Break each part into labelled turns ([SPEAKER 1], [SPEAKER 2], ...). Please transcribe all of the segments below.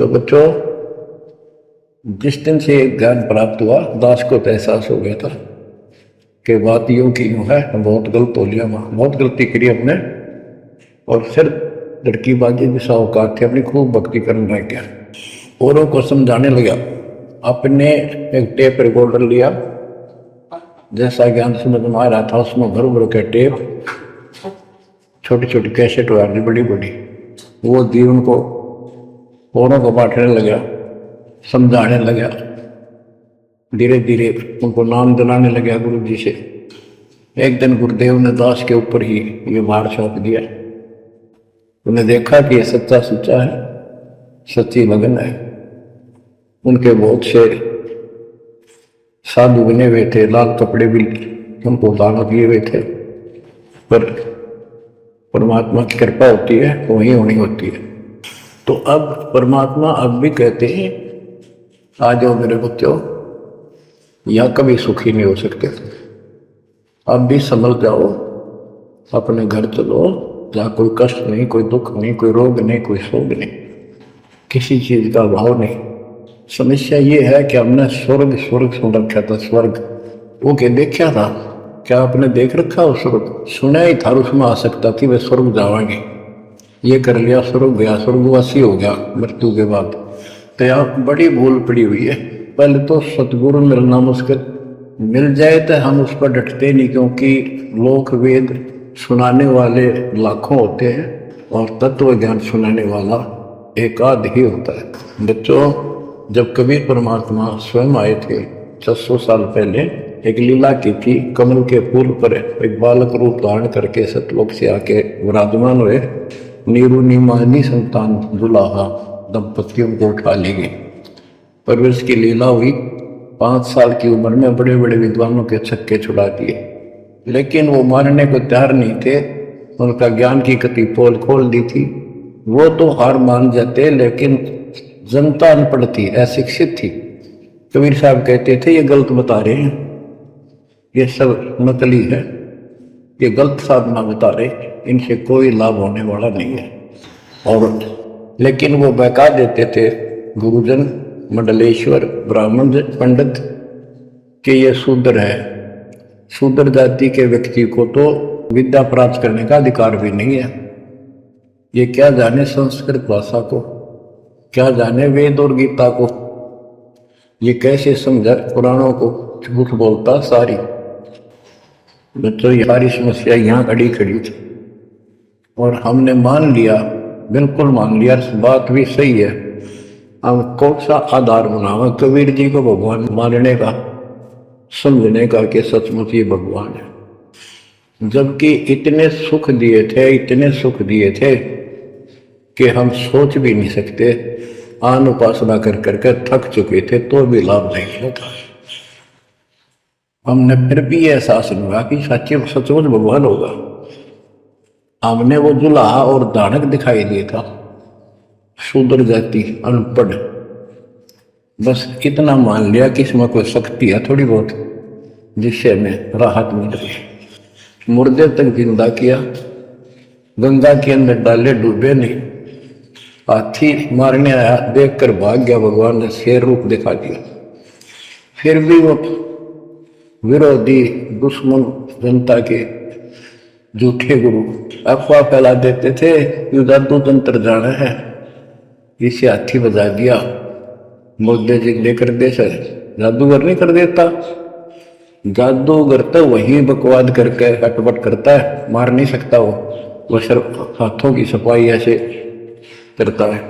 [SPEAKER 1] तो बच्चों, जिस दिन से ज्ञान प्राप्त हुआ, दास को तो एहसास हो गया था कि बात यूं की यूं है, बहुत गलत हो लिया, वहां बहुत गलती करी हमने। और फिर लड़की बाजी भी साहूकार थे, अपनी खूब भक्ति करने लग गया, औरों को समझाने लगा। अपने एक टेप रिकॉर्डर लिया, जैसा ज्ञान समझ में आ रहा था उसमें भर भर के टेप, छोटी छोटी कैसेट वाली बड़ी बड़ी, वो दी उनको, औरों को बांटने लगा, समझाने लगा। धीरे धीरे उनको नाम दिलाने लगा गुरु जी से। एक दिन गुरुदेव ने दास के ऊपर ही ये भार सौंप दिया। उन्हें देखा कि ये सच्चा सुच्चा है, सच्ची लगन है। उनके बहुत से साधु बने हुए थे, लाल कपड़े भी उनको दान किए हुए थे, पर परमात्मा की कृपा होती है, वही होनी होती है। तो अब परमात्मा अब भी कहते हैं, आ जाओ मेरे बच्चों, या कभी सुखी नहीं हो सकते, अब भी संभल जाओ, अपने घर चलो, जहाँ कोई कष्ट नहीं, कोई दुख नहीं, कोई रोग नहीं, कोई शोक नहीं, किसी चीज का अभाव नहीं। समस्या ये है कि हमने स्वर्ग स्वर्ग सुन रखा था, स्वर्ग वो के देखा था, क्या आपने देख रखा हो स्वर्ग? सुना ही था, उसमें आ सकता थी वे स्वर्ग जावाएंगे, ये कर लिया स्वर्ग गया, स्वर्गवासी हो गया मृत्यु के बाद। तो यहाँ बड़ी भूल पड़ी हुई है। पहले तो सतगुरु मिलना मुश्किल, मिल जाए तो हम उस पर डटते नहीं, क्योंकि लोक वेद सुनाने वाले लाखों होते हैं और तत्व ज्ञान सुनाने वाला एक आध ही होता है। बच्चों, जब कबीर परमात्मा स्वयं आए थे 600 साल पहले, एक लीला की थी, कमल के फूल पर एक बालक रूप धारण करके सतलोक से आके विराजमान हुए। नीरू नीमानी संतान दुलाहा दंपतियों को उठा ले गए। परवरिश की लीला हुई। 5 साल की उम्र में बड़े बड़े विद्वानों के छक्के छुड़ा दिए, लेकिन वो मानने को तैयार नहीं थे। उनका ज्ञान की कति पोल खोल दी थी, वो तो हार मान जाते, लेकिन जनता अनपढ़ थी, अशिक्षित थी। कबीर साहब कहते थे, ये गलत बता रहे हैं, ये सब नकली है, ये गलत साधना बता रहे, इनसे कोई लाभ होने वाला नहीं है। और लेकिन वो बहका देते थे गुरुजन, मंडलेश्वर, ब्राह्मण पंडित, कि ये शूद्र है। शूद्र जाति के व्यक्ति को तो विद्या प्राप्त करने का अधिकार भी नहीं है। ये क्या जाने संस्कृत भाषा को, क्या जाने वेद और गीता को, ये कैसे समझा पुराणों को, झूठ बोलता सारी। बच्चों, ये सारी समस्या यहाँ खड़ी खड़ी थी और हमने मान लिया, बिल्कुल मान लिया, बात भी सही है। हम कौन सा आधार बनावा कबीर जी को भगवान मानने का, समझने का कि सचमुच ये भगवान है, जबकि इतने सुख दिए थे, इतने सुख दिए थे कि हम सोच भी नहीं सकते। आन उपासना कर करके थक चुके थे, तो भी लाभ नहीं होता। हमने फिर भी ये एहसास हुआ कि सच्चे सचमुच भगवान होगा। हमने वो जुलाहा और दानक दिखाई दिया था, शूद्र जाति, अनपढ़, बस इतना मान लिया कि इसमें कोई शक्ति है थोड़ी बहुत, जिससे हमें राहत मिल रही। मुर्दे तक जिंदा किया, गंगा के अंदर डाले, डूबे नहीं। हाथी मारने आया, देख कर भाग गया, भगवान ने शेर रूप दिखा दिया। फिर भी वो विरोधी दुश्मन जनता के झूठे गुरु अफवाह फैला देते थे, यू जादू तंत्र जाना है, इसे हाथी बजा दिया। मुद्दे जी लेकर दे सर, जादूगर नहीं कर देता, जादूगर तो वही बकवाद करके हटपट करता है, मार नहीं सकता वो सिर्फ हाथों की सफाई ऐसे करता है।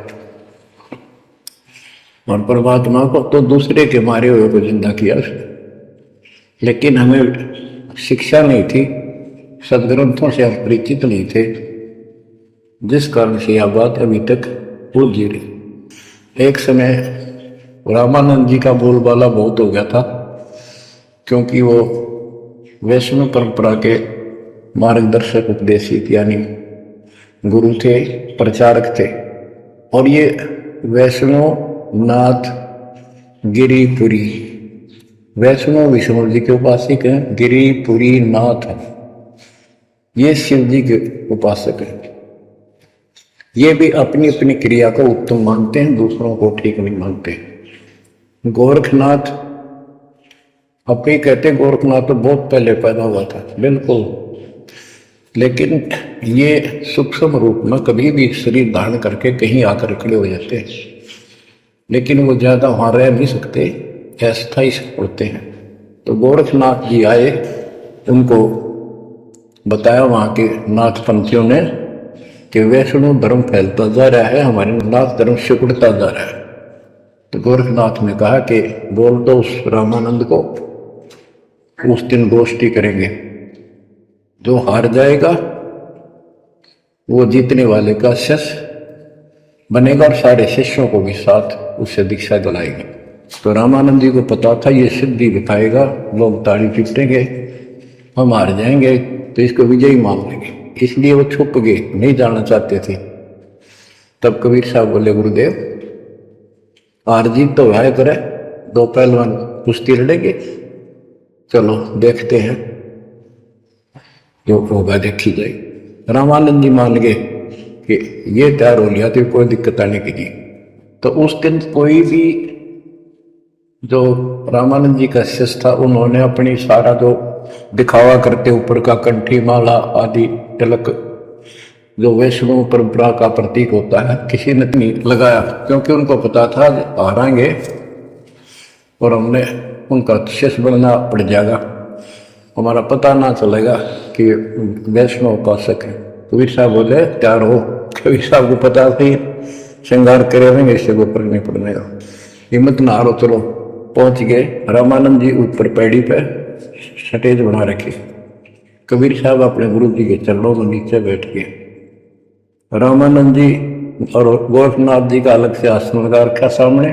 [SPEAKER 1] और परमात्मा को तो दूसरे के मारे हुए को जिंदा किया उसने। लेकिन हमें शिक्षा नहीं थी, सदग्रंथों से हम परिचित नहीं थे, जिस कारण से यह बात अभी तक उलझी रही। एक समय रामानंद जी का बोलबाला बहुत हो गया था, क्योंकि वो वैष्णव परंपरा के मार्गदर्शक उपदेशी यानी गुरु थे, प्रचारक थे। और ये वैष्णव नाथ गिरिपुरी, वैष्णव विष्णु जी के उपासक हैं, गिरिपुरी नाथ हैं, ये शिव जी के उपासक हैं। ये भी अपनी अपनी क्रिया को उत्तम मानते हैं, दूसरों को ठीक नहीं मानते। गोरखनाथ अब भी कहते गोरखनाथ तो बहुत पहले पैदा हुआ था, बिल्कुल, लेकिन ये सूक्ष्म रूप में कभी भी शरीर धारण करके कहीं आकर खड़े हो जाते हैं, लेकिन वो ज्यादा वहां रह नहीं सकते, अस्थायी होते हैं। तो गोरखनाथ जी आए, उनको बताया वहां के नाथ पंथियों ने कि वैष्णव धर्म फैलता जा रहा है, हमारे नाथ धर्म सिकुड़ता जा रहा है। तो गोरखनाथ ने कहा कि बोल दो उस रामानंद को, उस दिन गोष्ठी करेंगे, जो हार जाएगा वो जीतने वाले का शिष्य बनेगा और सारे शिष्यों को भी साथ उससे दीक्षा दिलाएंगे। तो रामानंद जी को पता था ये सिद्धि दिखाएगा, लोग ताड़ी पीटेंगे, हम हार जाएंगे तो इसको विजयी मान लेंगे, इसलिए वो छुप गए, नहीं जाना चाहते थे। तब कबीर साहब बोले गुरुदेव हार जीत तो है करे, दो पहलवान कुश्ती लड़ेंगे, चलो देखते हैं, जो होगा देखी जाए। रामानंद जी मान गए कि ये तैयार हो लिया तो कोई दिक्कत आने की। तो उस दिन कोई भी जो रामानंद जी का शिष्य था, उन्होंने अपनी सारा जो दिखावा करते ऊपर का कंठी माला आदि तिलक जो वैष्णव परंपरा का प्रतीक होता है, किसी ने नहीं लगाया, क्योंकि उनको पता था हारेंगे और हमने उनका शिष्य बनना पड़ जाएगा, हमारा पता ना चलेगा कि वैष्णव उपासक है। कबीर साहब बोले तैयार हो। कबीर साहब को पता थी श्रृंगार करे रहेंगे, इससे ऊपर नहीं पड़ने का, हिम्मत ना हारो, चलो पहुंच गए। रामानंद जी ऊपर पैड़ी पे स्टेज बना रखी, कबीर साहब अपने गुरु जी के चरणों में नीचे बैठ गए। रामानंद जी और गोरखनाथ जी का अलग से आसन लगा रखा सामने,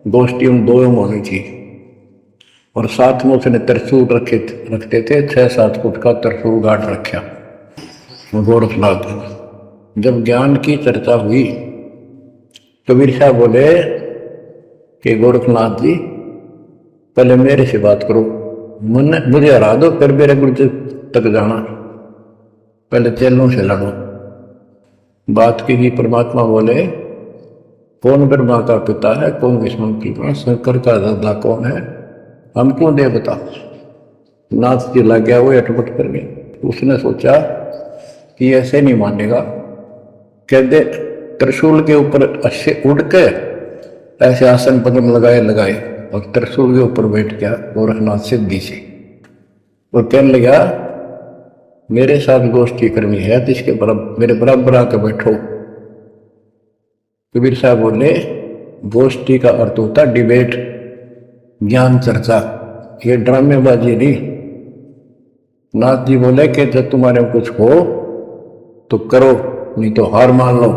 [SPEAKER 1] गोष्ठी उन दो में होनी थी, और साथ में उसने त्रिशूल रखते थे, 6-7 फुट का त्रिशूल गाड़ रखा गोरखनाथ। जब ज्ञान की चर्चा हुई, कबीर साहब बोले कि गोरखनाथ जी पहले मेरे से बात करो, मुझे हरा दो, फिर मेरे गुरु जी तक जाना, पहले चेलों से लड़ो। बात की ही परमात्मा बोले कौन ब्रह्मा का पिता है, कौन विष्णु की मां, शंकर का दादा कौन है, हमको दे बता। नाथ जी लग गया, वो अटपट कर गया। उसने सोचा कि ऐसे नहीं मानेगा, कहते त्रिशूल के ऊपर अच्छे उड़ के ऐसे आसन पद्म लगाए और त्रिशूल के ऊपर बैठ गया गोरखनाथ सिद्धि से, और कहने लगा मेरे साथ गोष्ठी करनी है तो इसके मेरे बराबर आके बैठो। कबीर साहब बोले गोष्ठी का अर्थ होता डिबेट, ज्ञान चर्चा, ये ड्रामेबाजी नहीं। नाथ जी बोले कि जब तुम्हारे कुछ हो तो करो, नहीं तो हार मान लो,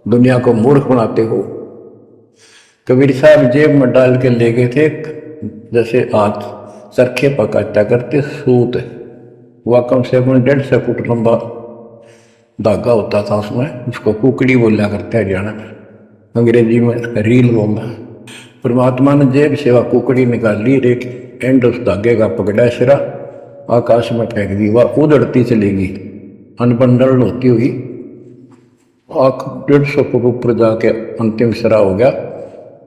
[SPEAKER 1] दुनिया को मूर्ख बनाते हो। कबीर साहब जेब में डाल के ले गए थे, जैसे आज चरखे पकाता करते सूत, वह कम से कम 150 फुट लंबा धागा होता था उसमें, उसको कुकड़ी बोला करते हरियाणा में, अंग्रेजी में रील बोलना। परमात्मा ने जेब से वह कुकड़ी निकाल ली, एक एंड उस धागे का पकड़ा, सिरा आकाश में फेंक दी, वह उधड़ती चलेगी अनबंडल होती हुई, 150 फुट ऊपर जाके अंतिम सिरा हो गया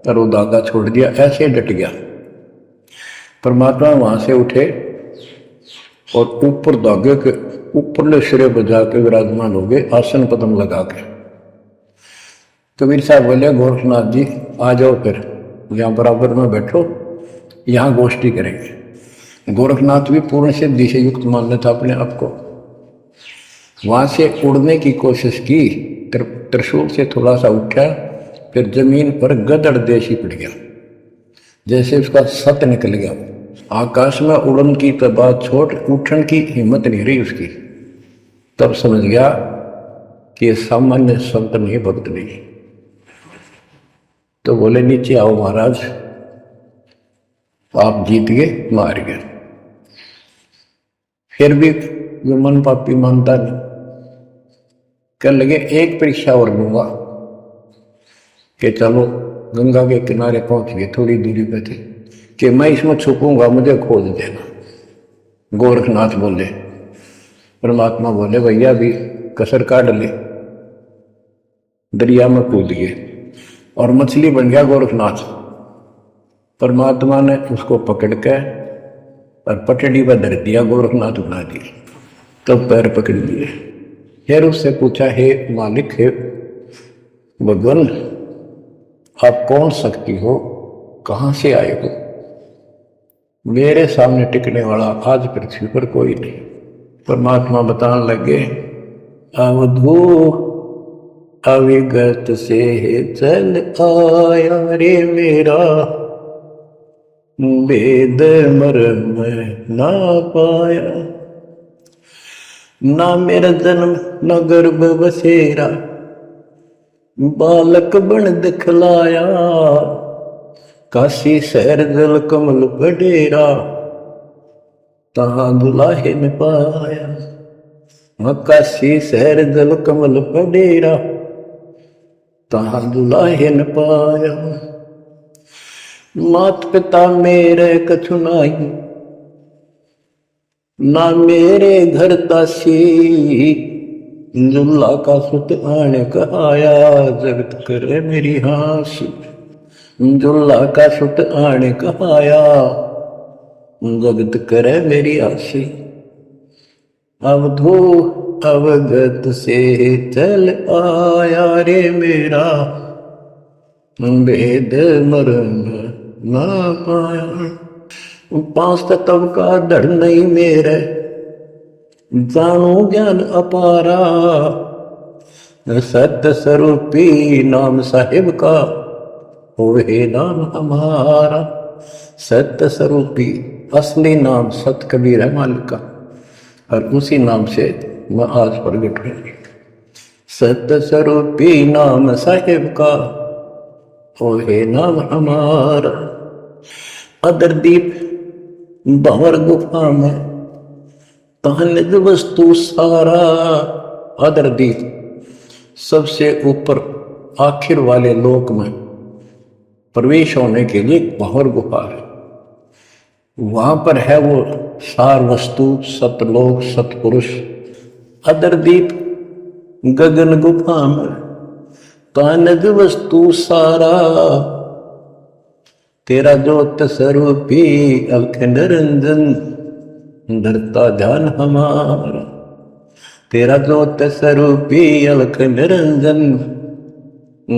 [SPEAKER 1] और वो धागा छोड़ दिया, ऐसे डट गया। परमात्मा वहां से उठे और ऊपर धागे के ऊपरले सिरे बजा के विराजमान हो गए, आसन पद्म लगा के। कबीर साहब बोले गोरखनाथ जी आ जाओ, फिर यहाँ बराबर में बैठो, यहाँ गोष्ठी करेंगे। गोरखनाथ भी पूर्ण सिद्धि से युक्त मान लेता अपने आप को, वहां से उड़ने की कोशिश की, त्रिशूल से थोड़ा सा उठा, फिर जमीन पर गदड़ देशी पड़ गया, जैसे उसका सत निकल गया। आकाश में उड़न की तो बात छोड़, उठन की हिम्मत नहीं रही उसकी। तब समझ गया कि ये सामान्य संत नहीं, भक्त नहीं। तो बोले नीचे आओ महाराज, आप जीत गए, मार गए। फिर भी जो मन पापी मानता नहीं, कहने लगे एक परीक्षा और दूंगा, कि चलो गंगा के किनारे पहुंच गए, थोड़ी दूरी पे थे, कि मैं इसमें छुपूंगा, मुझे खोज देना। गोरखनाथ बोले, परमात्मा बोले भैया भी कसर काट ले, दरिया में कूद गए और मछली बन गया गोरखनाथ। परमात्मा ने उसको पकड़ के और पटड़ी पर धर दिया, गोरखनाथ बना दिया। तब पैर पकड़ लिए। फिर उससे पूछा, हे मालिक, हे भगवान, आप कौन शक्ति हो, कहां से आए हो? मेरे सामने टिकने वाला आज पृथ्वी पर कोई नहीं। परमात्मा बताने लगे, अवधू अविगत से चल आया रे मेरा, वेद मर्म ना पाया। ना मेरा जन्म न गर्भ बसेरा, बालक बन दिखलाया। काशी शहर जल कमल बडेरा, तहां दुलाहे न पाया। काशी शहर जल कमल बडेरा, तहां दुलाहे न पाया। मात पिता मेरे कछु नाही, ना मेरे घर दासी। जुल्ला का सुत आने कहाया, जगत करे मेरी हासी। जुल्ला का सुत आने कहाया, जगत करे मेरी हासी। अवधू अवगत से चल आया रे मेरा, वेद मर्म ना पाया। 5 तत्व का धड़ नहीं मेरे, जानू ज्ञान अपारा। सत्य स्वरूपी नाम साहिब का, होवे नाम हमारा। सत्य स्वरूपी असली नाम सत कबीर है मालिक का, और उसी नाम से मैं आज प्रगट हूं। सत्य स्वरूपी नाम साहिब का, होवे नाम हमारा। अदरदीप भंवर गुफा में तहनिज वस्तु सारा। अदरदीप सबसे ऊपर आखिर वाले लोक में प्रवेश होने के लिए भंवर गुफा है। वहां पर है वो सार वस्तु, सतलोक, सतपुरुष। अदरदीप गगन गुफा में तहनिज वस्तु सारा। तेरा ज्योत स्वरूपी अलख निरंजन, धरता ध्यान हमारा। तेरा ज्योत स्वरूपी अलख निरंजन,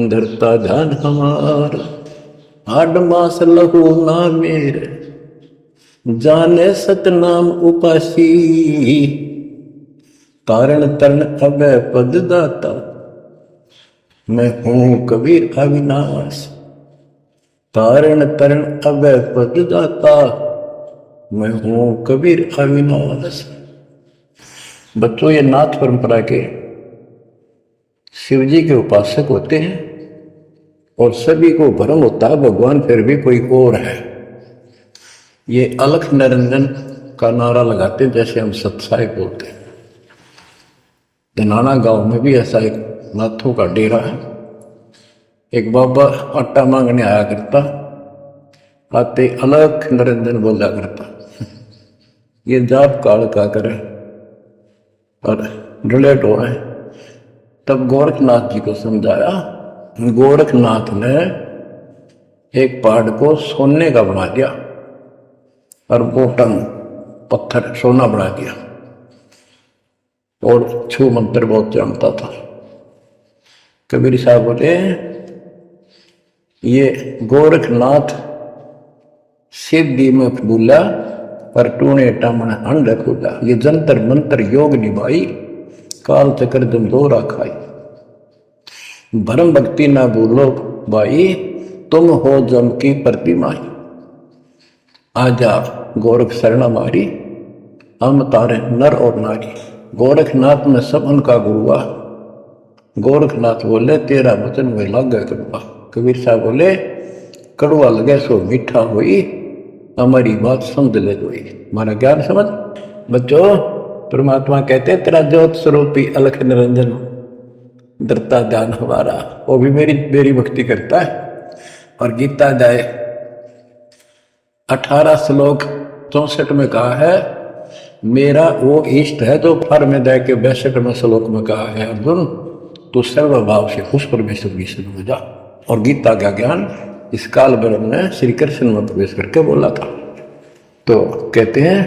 [SPEAKER 1] धरता ध्यान हमारा। 8 मास लहू ना मेरे, जाने सतनाम उपासी। कारण तरण अभय पद दाता, मैं हूं कबीर अविनाश। कारण तरण अभय पद दाता, मैं हूं कबीर अविनाश। बच्चों, ये नाथ परंपरा के शिव जी के उपासक होते हैं और सभी को भ्रम होता है भगवान फिर भी कोई और है। ये अलख निरंजन का नारा लगाते जैसे हम सत्साई बोलते हैं। धनाना गांव में भी ऐसा एक नाथों का डेरा है। एक बाबा आटा मांगने आया करता, आते अलख निरंजन बोला करता। ये जाप काल का करे और रिलेट हो है। तब गोरखनाथ जी को समझाया। गोरखनाथ ने एक पहाड़ को सोने का बना दिया और वो टन पत्थर सोना बना दिया और छू मंत्र बहुत जानता था। कबीर साहब बोले, ये गोरखनाथ सिद्धि में बोला पर टूने टामण अंड खुदा। ये जंतर मंत्र योग निभाई, काल चक्र जम दोरा खाई। भरम भक्ति ना भूलो भाई, तुम हो जम की प्रतिमाई। आजा गोरख शरण मारी, हम तारे नर और नारी। गोरखनाथ में सब उनका गुरुआ। गोरखनाथ बोले, तेरा वचन में लागे कड़वा। कबीर साहब बोले, कड़वा लगे सो मीठा हुई, हमारी बात समझ ले कोई। हमारा ज्ञान समझ। बच्चों, परमात्मा कहते तेरा ज्योत स्वरूपी अलख निरंजन, धरता ध्यान हमारा। वो भी मेरी भक्ति करता है। और गीता जाए 18 श्लोक 64 में कहा है, मेरा वो इष्ट है। तो फर में दे के 62 श्लोक में कहा है, अर्जुन तो सर्वभाव से उस परमेश्वर की शरण हो जा। और गीता का ज्ञान इस काल ब्रह्म ने श्री कृष्ण में प्रवेश करके बोला था। तो कहते हैं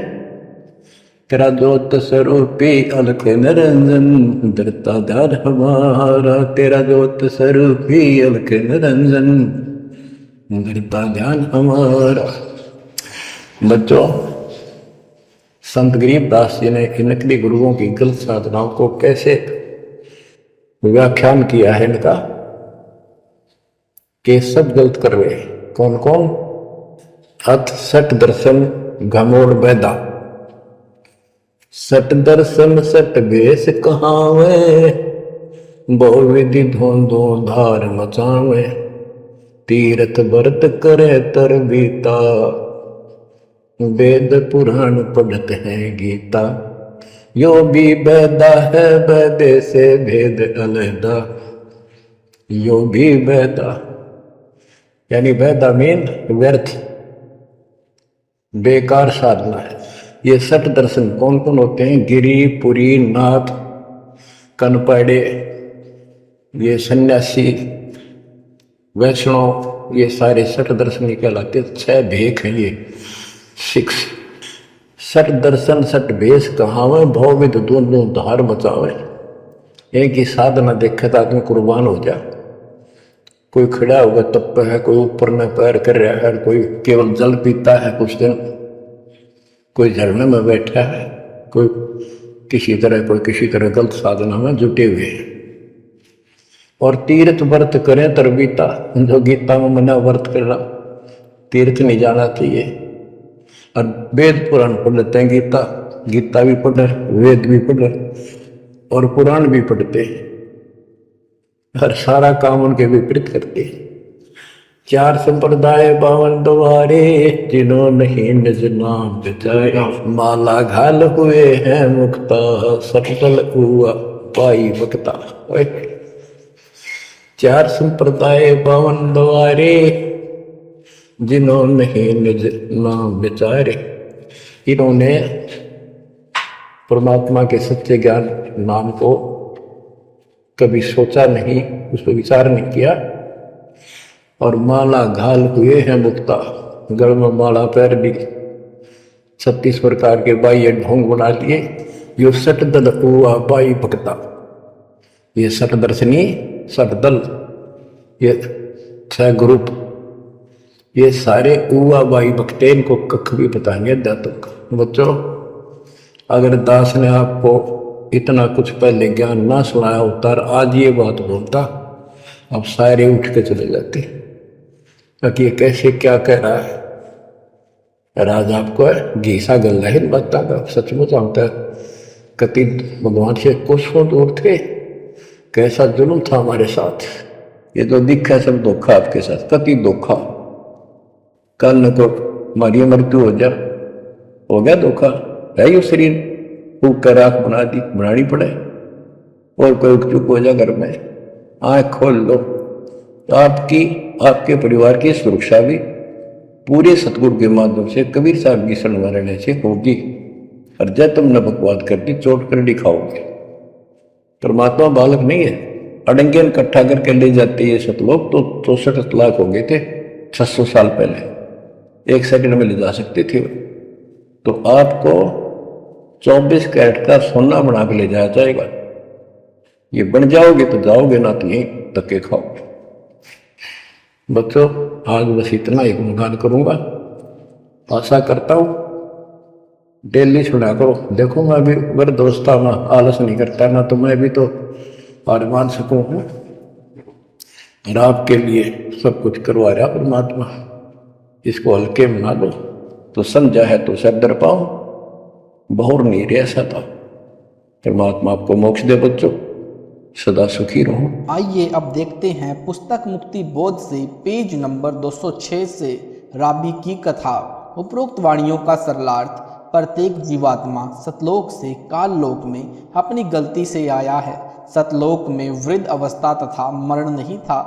[SPEAKER 1] तेरा ज्योत स्वरूपी अलख निरंजन धरता ध्यान हमारा, तेरा ज्योत स्वरूपी अलख निरंजन धरता ध्यान हमारा। बच्चों, संत गरीबदास जी ने इन नकली गुरुओं की गलत साधनाओं को कैसे व्याख्यान किया है इनका कि सब गलत कर रहे। कौन कौन? अथ सट दर्शन घमोड़ बैदा, सट दर्शन सट बेस कहावे, बहु विधि धोंधो धार मचावे, तीर्थ व्रत करे तर बीता, वेद पुराण पढ़ते हैं गीता, यो भी बैदा है बैदे से भेद अलहदा, यो भी बैदा यानी बैदा मीन व्यर्थ बेकार साधना है। ये सठ दर्शन कौन कौन होते हैं? गिरी, पुरी, नाथ, कनपड़े, ये सन्यासी, वैष्णव, ये सारे सठ दर्शन कहलाते। 6 भेख हैं ये 6। सठ दर्शन सठ भेष कहावे, भवविद दोनों धार बचावे। एक ही साधना देखे तो आदमी कुर्बान हो जा। कोई खड़ा होगा तप है, कोई ऊपर में पैर कर रहा है, कोई केवल जल पीता है कुछ दिन, कोई झरने में बैठा है, कोई किसी तरह गलत साधना में जुटे हुए हैं। और तीर्थ व्रत करें तरबीता, जो गीता में मना व्रत कर रहा, तीर्थ नहीं जाना चाहिए। और वेद पुराण पढ़ लेते हैं, गीता भी पढ़ रहे, वेद भी पढ़ रहे और पुराण भी पढ़ते हैं, हर सारा काम उनके विपरीत करते हैं। 4 संप्रदाय 52 द्वारे, जिन्हों नहीं निज नाम बचाया, माला घाल हुए हैं मुक्ता, सटल हुआ पाई भक्ता। 4 संप्रदाय 52 द्वारे, जिन्होंने नहीं निज नाम विचारे। इन्होंने परमात्मा के सच्चे ज्ञान नाम को कभी सोचा नहीं, उस पर विचार नहीं किया। और माला घाल हुए हैं मुक्ता, गल में माला पैर दी, 36 प्रकार के बाह्य ढोंग बना लिए। यो सट दल हुआ बाई भक्ता, ये सट दर्शनी, सट दल, ये 6 ग्रुप, ये सारे उवा बाई भक्ते, इनको कख भी पता नहीं अध्यात्म। बच्चों, अगर दास ने आपको इतना कुछ पहले ज्ञान ना सुनाया होता और आज ये बात बोलता, अब सारे उठ के चले जाते कि ये कैसे क्या कह रहा है। राज आपको घीसा गल है इन बातों का, सचमुच होता है। कति भगवान से कोसों दूर थे, कैसा जुल्म था हमारे साथ। ये तो दिखा सब धोखा आपके साथ, कति धोखा। कल न को हमारी मृत्यु हो गया धोखा है। यो शरीर फूक कर आंख बनानी पड़े और कोई चुप हो जा घर में, आंख खोल लो। आपके परिवार की सुरक्षा भी पूरे सतगुरु के माध्यम से कबीर साहब की शरण में रहने से होगी। और जब तुमने बकवाद कर दी, चोट कर दिखाओगे। परमात्मा बालक नहीं है, अड़ंगेन इकट्ठा करके ले जाते ये सतलोक तो 64 लाख हो गए थे 600 साल पहले, 1 सेकंड में ले जा सकते थे। तो आपको 24 कैरेट का सोना बना के ले जाया जाएगा। ये बन जाओगे तो जाओगे, ना तो यहीं धक्के खाओगे। बच्चों, आज बस इतना ही गुणगान करूंगा। आशा करता हूं डेली सुना करो। देखो, मैं भी अगर दोस्ता में आलस नहीं करता ना, तो मैं भी तो हार मान सकूं। और आपके लिए सब कुछ करवा रहा परमात्मा, इसको हल्के में ना लो। तो समझा है तो सर दर पाओ, बहुर नहीं रह सकता। परमात्मा आपको मोक्ष दे बच्चों, सदा सुखी रहो।
[SPEAKER 2] आइए अब देखते हैं पुस्तक मुक्ति बोध से पेज नंबर 206 से राबी की कथा। उपरोक्त वाणियों का सरलार्थ, प्रत्येक जीवात्मा सतलोक से काल लोक में अपनी गलती से आया है। सतलोक में वृद्ध अवस्था तथा मरण नहीं था,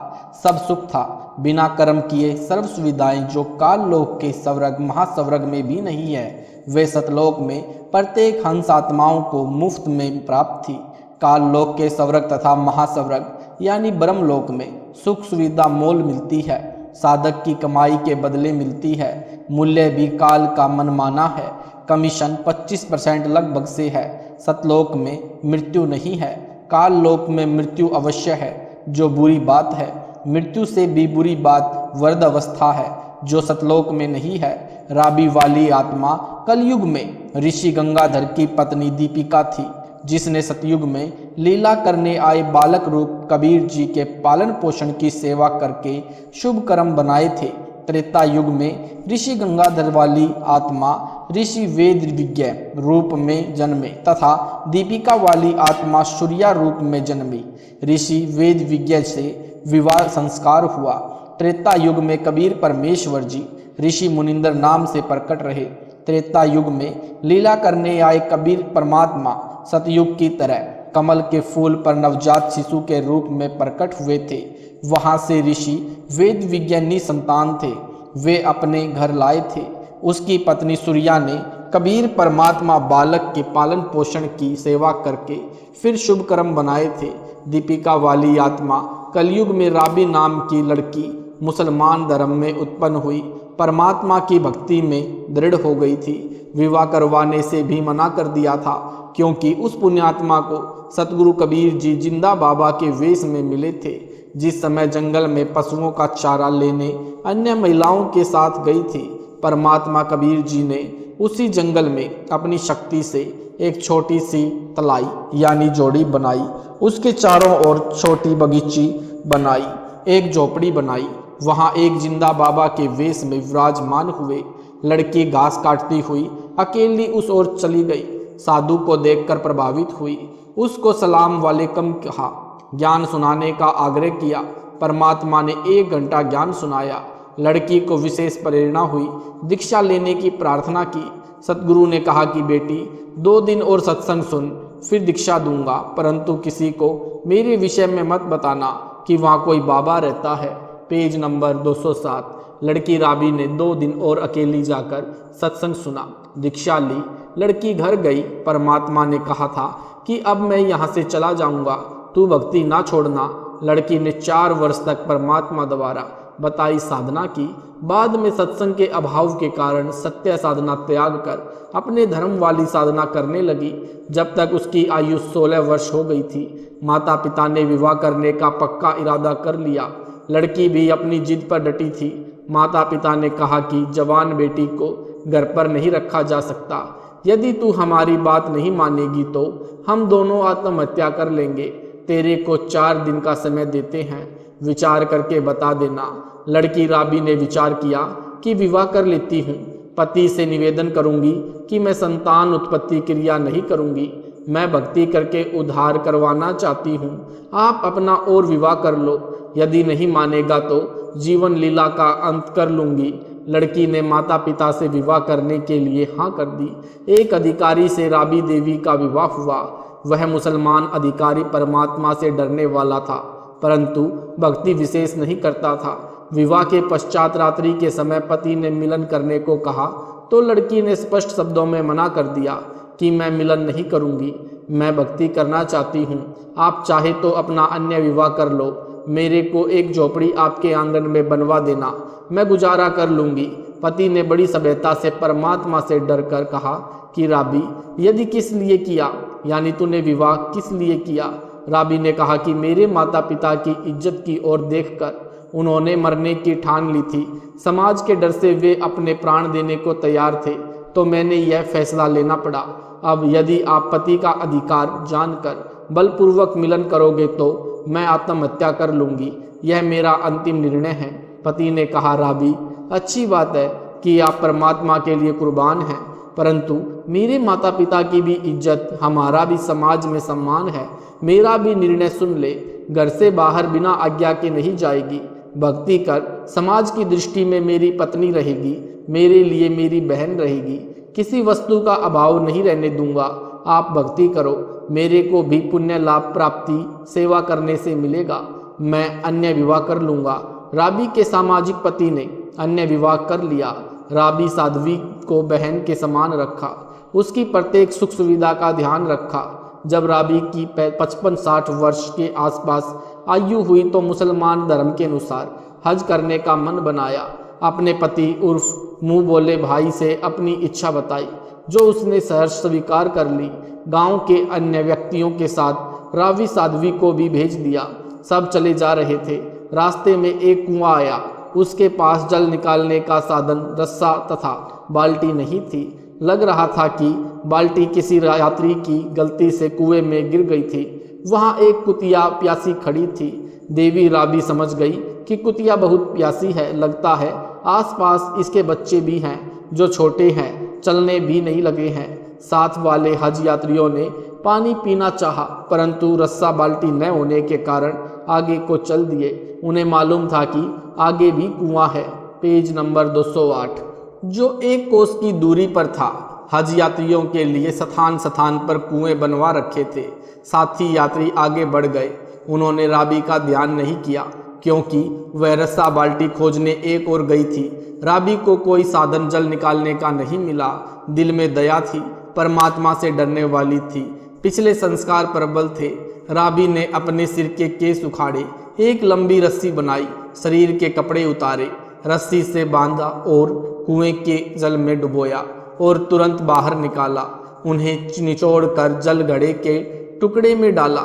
[SPEAKER 2] सब सुख था। बिना कर्म किए सर्व सुविधाएं जो काल लोक के स्वर्ग महास्वर्ग में भी नहीं है, वे सतलोक में प्रत्येक हंस आत्माओं को मुफ्त में प्राप्त थी। काल लोक के स्वर्ग तथा महास्वर्ग यानी ब्रह्मलोक में सुख सुविधा मोल मिलती है, साधक की कमाई के बदले मिलती है, मूल्य भी काल का मनमाना है, कमीशन 25% लगभग से है, सतलोक में मृत्यु नहीं है, काल लोक में मृत्यु अवश्य है, जो बुरी बात है। मृत्यु से भी बुरी बात वृद्ध अवस्था है, जो सतलोक में नहीं है। राबी वाली आत्मा कलयुग में ऋषि गंगाधर की पत्नी दीपिका थी, जिसने सतयुग में लीला करने आए बालक रूप कबीर जी के पालन पोषण की सेवा करके शुभ कर्म बनाए थे। त्रेता युग में ऋषि गंगाधर वाली आत्मा ऋषि वेद विज्ञ रूप में जन्मे तथा दीपिका वाली आत्मा सूर्या रूप में जन्मी। ऋषि वेद विज्ञ से विवाह संस्कार हुआ। त्रेता युग में कबीर परमेश्वर जी ऋषि मुनिंदर नाम से प्रकट रहे। त्रेता युग में लीला करने आए कबीर परमात्मा सतयुग की तरह कमल के फूल पर नवजात शिशु के रूप में प्रकट हुए थे। वहां से ऋषि वेद विज्ञानी संतान थे, वे अपने घर लाए थे। उसकी पत्नी सूर्या ने कबीर परमात्मा बालक के पालन पोषण की सेवा करके फिर शुभ कर्म बनाए थे। दीपिका वाली आत्मा कलयुग में राबी नाम की लड़की मुसलमान धर्म में उत्पन्न हुई, परमात्मा की भक्ति में दृढ़ हो गई थी। विवाह करवाने से भी मना कर दिया था, क्योंकि उस पुण्यात्मा को सतगुरु कबीर जी जिंदा बाबा के वेश में मिले थे। जिस समय जंगल में पशुओं का चारा लेने अन्य महिलाओं के साथ गई थी, परमात्मा कबीर जी ने उसी जंगल में अपनी शक्ति से एक छोटी सी तलाई यानी जोड़ी बनाई, उसके चारों ओर छोटी बगीची बनाई, एक झोपड़ी बनाई। वहां एक जिंदा बाबा के वेश में विराजमान हुए। लड़की घास काटती हुई अकेली उस ओर चली गई। साधु को देखकर प्रभावित हुई, उसको सलाम वालेकुम कहा, ज्ञान सुनाने का आग्रह किया। परमात्मा ने 1 घंटा ज्ञान सुनाया। लड़की को विशेष प्रेरणा हुई, दीक्षा लेने की प्रार्थना की। सतगुरु ने कहा कि बेटी 2 दिन और सत्संग सुन, फिर दीक्षा दूंगा, परंतु किसी को मेरे विषय में मत बताना कि वहाँ कोई बाबा रहता है। Page number 207। लड़की राबी ने 2 दिन और अकेली जाकर सत्संग सुना, दीक्षा ली। लड़की घर गई। परमात्मा ने कहा था कि अब मैं यहाँ से चला जाऊंगा, तू भक्ति ना छोड़ना। लड़की ने 4 वर्ष तक परमात्मा द्वारा बताई साधना की। बाद में सत्संग के अभाव के कारण सत्य साधना त्याग कर अपने धर्म वाली साधना करने लगी। जब तक उसकी आयु 16 वर्ष हो गई थी, माता पिता ने विवाह करने का पक्का इरादा कर लिया। लड़की भी अपनी जिद पर डटी थी। माता पिता ने कहा कि जवान बेटी को घर पर नहीं रखा जा सकता, यदि तू हमारी बात नहीं मानेगी तो हम दोनों आत्महत्या कर लेंगे। तेरे को 4 दिन का समय देते हैं, विचार करके बता देना। लड़की राबी ने विचार किया कि विवाह कर लेती हूँ। पति से निवेदन करूंगी कि मैं संतान उत्पत्ति क्रिया नहीं करूंगी, मैं भक्ति करके उद्धार करवाना चाहती हूँ। आप अपना और विवाह कर लो, यदि नहीं मानेगा तो जीवन लीला का अंत कर लूंगी। लड़की ने माता पिता से विवाह करने के लिए हाँ कर दी। एक अधिकारी से राबी देवी का विवाह हुआ। वह मुसलमान अधिकारी परमात्मा से डरने वाला था, परंतु भक्ति विशेष नहीं करता था। विवाह के पश्चात रात्रि के समय पति ने मिलन करने को कहा तो लड़की ने स्पष्ट शब्दों में मना कर दिया कि मैं मिलन नहीं करूंगी, मैं भक्ति करना चाहती हूँ। आप चाहे तो अपना अन्य विवाह कर लो, मेरे को एक झोपड़ी आपके आंगन में बनवा देना, मैं गुजारा कर लूंगी। पति ने बड़ी सभ्यता से परमात्मा से डर कर कहा कि राबी, यदि किस लिए किया, यानी तूने विवाह किस लिए किया? राबी ने कहा कि मेरे माता पिता की इज्जत की ओर देखकर उन्होंने मरने की ठान ली थी। समाज के डर से वे अपने प्राण देने को तैयार थे, तो मैंने यह फैसला लेना पड़ा। अब यदि आप पति का अधिकार जानकर बलपूर्वक मिलन करोगे तो मैं आत्महत्या कर लूंगी, यह मेरा अंतिम निर्णय है। पति ने कहा, राबी, अच्छी बात है कि आप परमात्मा के लिए कुर्बान हैं, परंतु मेरे माता पिता की भी इज्जत, हमारा भी समाज में सम्मान है। मेरा भी निर्णय सुन ले, घर से बाहर बिना आज्ञा के नहीं जाएगी। भक्ति कर, समाज की दृष्टि में मेरी पत्नी रहेगी, मेरे लिए मेरी बहन रहेगी, किसी वस्तु का अभाव नहीं रहने दूंगा। आप भक्ति करो, मेरे को भी पुण्य लाभ प्राप्ति सेवा करने से मिलेगा। मैं अन्य विवाह कर लूंगा। राबी के सामाजिक पति ने अन्य विवाह कर लिया। राबी साध्वी को बहन के समान रखा, उसकी प्रत्येक सुख सुविधा का ध्यान रखा। जब राबी की 55-60 वर्ष के आसपास आयु हुई तो मुसलमान धर्म के अनुसार हज करने का मन बनाया। अपने पति उर्फ मुंह बोले भाई से अपनी इच्छा बताई, जो उसने सहर्ष स्वीकार कर ली। गांव के अन्य व्यक्तियों के साथ रावी साध्वी को भी भेज दिया। सब चले जा रहे थे। रास्ते में एक कुआं आया। उसके पास जल निकालने का साधन रस्सा तथा बाल्टी नहीं थी। लग रहा था कि बाल्टी किसी यात्री की गलती से कुएं में गिर गई थी। वहां एक कुतिया प्यासी खड़ी थी। देवी राबी समझ गई कि कुतिया बहुत प्यासी है, लगता है आसपास इसके बच्चे भी हैं जो छोटे हैं, चलने भी नहीं लगे हैं। साथ वाले हज यात्रियों ने पानी पीना चाहा, परंतु रस्सा बाल्टी न होने के कारण आगे को चल दिए। उन्हें मालूम था कि आगे भी कुआं है। पेज नंबर 208, जो 1 कोस की दूरी पर था। हज यात्रियों के लिए स्थान स्थान पर कुएं बनवा रखे थे। साथी यात्री आगे बढ़ गए। उन्होंने राबी का ध्यान नहीं किया, क्योंकि वह रस्सा बाल्टी खोजने एक ओर गई थी। राबी को कोई साधन जल निकालने का नहीं मिला। दिल में दया थी, परमात्मा से डरने वाली थी, पिछले संस्कार प्रबल थे। राबी ने अपने सिर के केस उखाड़े, एक लंबी रस्सी बनाई, शरीर के कपड़े उतारे, रस्सी से बांधा और कुएं के जल में डुबोया और तुरंत बाहर निकाला। उन्हें निचोड़कर जल घड़े के टुकड़े में डाला,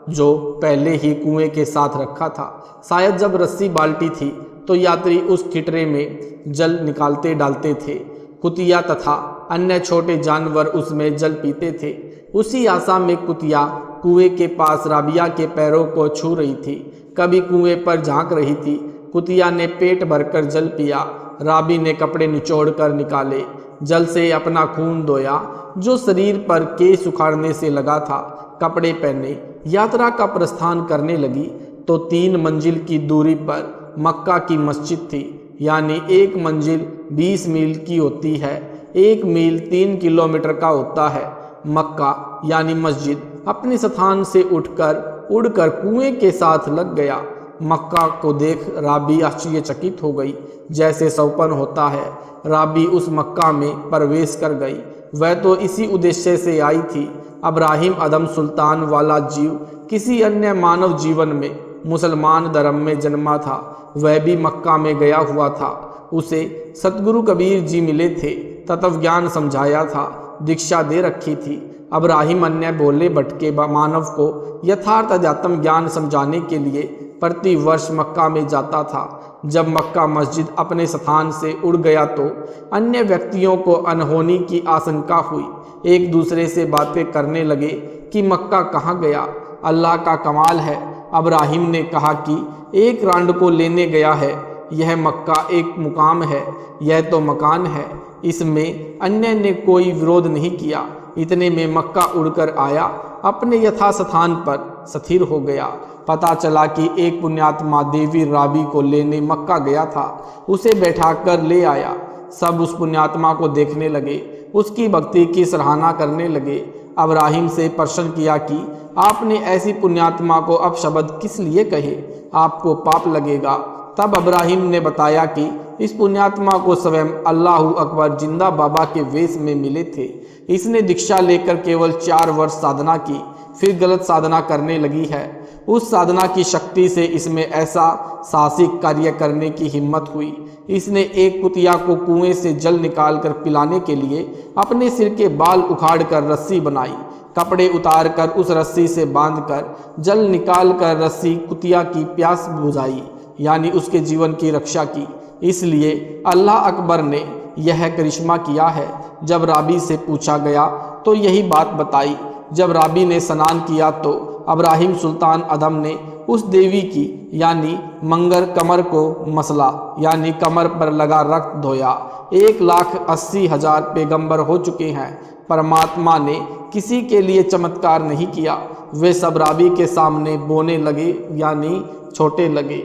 [SPEAKER 2] जो पहले ही कुएं के साथ रखा था। शायद जब रस्सी बाल्टी थी तो यात्री उस खिटरे में जल निकालते डालते थे। कुतिया तथा अन्य छोटे जानवर उसमें जल पीते थे। उसी आशा में कुतिया कुएं के पास राबिया के पैरों को छू रही थी, कभी कुएं पर झांक रही थी। कुतिया ने पेट भरकर जल पिया। राबी ने कपड़े निचोड़कर निकाले, जल से अपना खून धोया जो शरीर पर केस उखाड़ने से लगा था। कपड़े पहने यात्रा का प्रस्थान करने लगी तो 3 मंजिल की दूरी पर मक्का की मस्जिद थी। यानी 1 मंजिल 20 मील की होती है, 1 मील 3 किलोमीटर का होता है। मक्का यानी मस्जिद अपने स्थान से उड़कर कुएं के साथ लग गया। मक्का को देख राबी आश्चर्यचकित हो गई, जैसे सौपन होता है। राबी उस मक्का में प्रवेश कर गई। वह तो इसी उद्देश्य से आई थी। अब्राहिम अदम सुल्तान वाला जीव किसी अन्य मानव जीवन में मुसलमान धर्म में जन्मा था। वह भी मक्का में गया हुआ था। उसे सतगुरु कबीर जी मिले थे, तत्व ज्ञान समझाया था, दीक्षा दे रखी थी। अब्राहिम अन्य भोले भटके मानव को यथार्थ अध्यात्म ज्ञान समझाने के लिए प्रति वर्ष मक्का में जाता था। जब मक्का मस्जिद अपने स्थान से उड़ गया तो अन्य व्यक्तियों को अनहोनी की आशंका हुई। एक दूसरे से बातें करने लगे कि मक्का कहाँ गया। अल्लाह का कमाल है। अब्राहिम ने कहा कि एक रांड को लेने गया है। यह मक्का एक मुकाम है, यह तो मकान है। इसमें अन्य ने कोई विरोध नहीं किया। इतने में मक्का उड़कर आया, अपने यथास्थान पर स्थिर हो गया। पता चला कि एक पुण्यात्मा देवी राबी को लेने मक्का गया था, उसे बैठाकर ले आया। सब उस पुण्यात्मा को देखने लगे, उसकी भक्ति की सराहना करने लगे। अब्राहिम से प्रश्न किया कि आपने ऐसी पुण्यात्मा को अपशब्द किस लिए कहे, आपको पाप लगेगा। तब अब्राहिम ने बताया कि इस पुण्यात्मा को स्वयं अल्लाहु अकबर जिंदा बाबा के वेश में मिले थे। इसने दीक्षा लेकर केवल 4 वर्ष साधना की, फिर गलत साधना करने लगी है। उस साधना की शक्ति से इसमें ऐसा साहसिक कार्य करने की हिम्मत हुई। इसने एक कुतिया को कुएं से जल निकालकर पिलाने के लिए अपने सिर के बाल उखाड़कर रस्सी बनाई, कपड़े उतारकर उस रस्सी से बांधकर जल निकालकर रस्सी कुतिया की प्यास बुझाई, यानी उसके जीवन की रक्षा की। इसलिए अल्लाह अकबर ने यह करिश्मा किया है। जब राबी से पूछा गया तो यही बात बताई। जब राबी ने स्नान किया तो अब्राहिम सुल्तान अदम ने उस देवी की यानी मंगर कमर को मसला, यानी कमर पर लगा रक्त धोया। 1,80,000 पैगंबर हो चुके हैं। परमात्मा ने किसी के लिए चमत्कार नहीं किया। वे सब राबी के सामने बोने लगे, यानी छोटे लगे।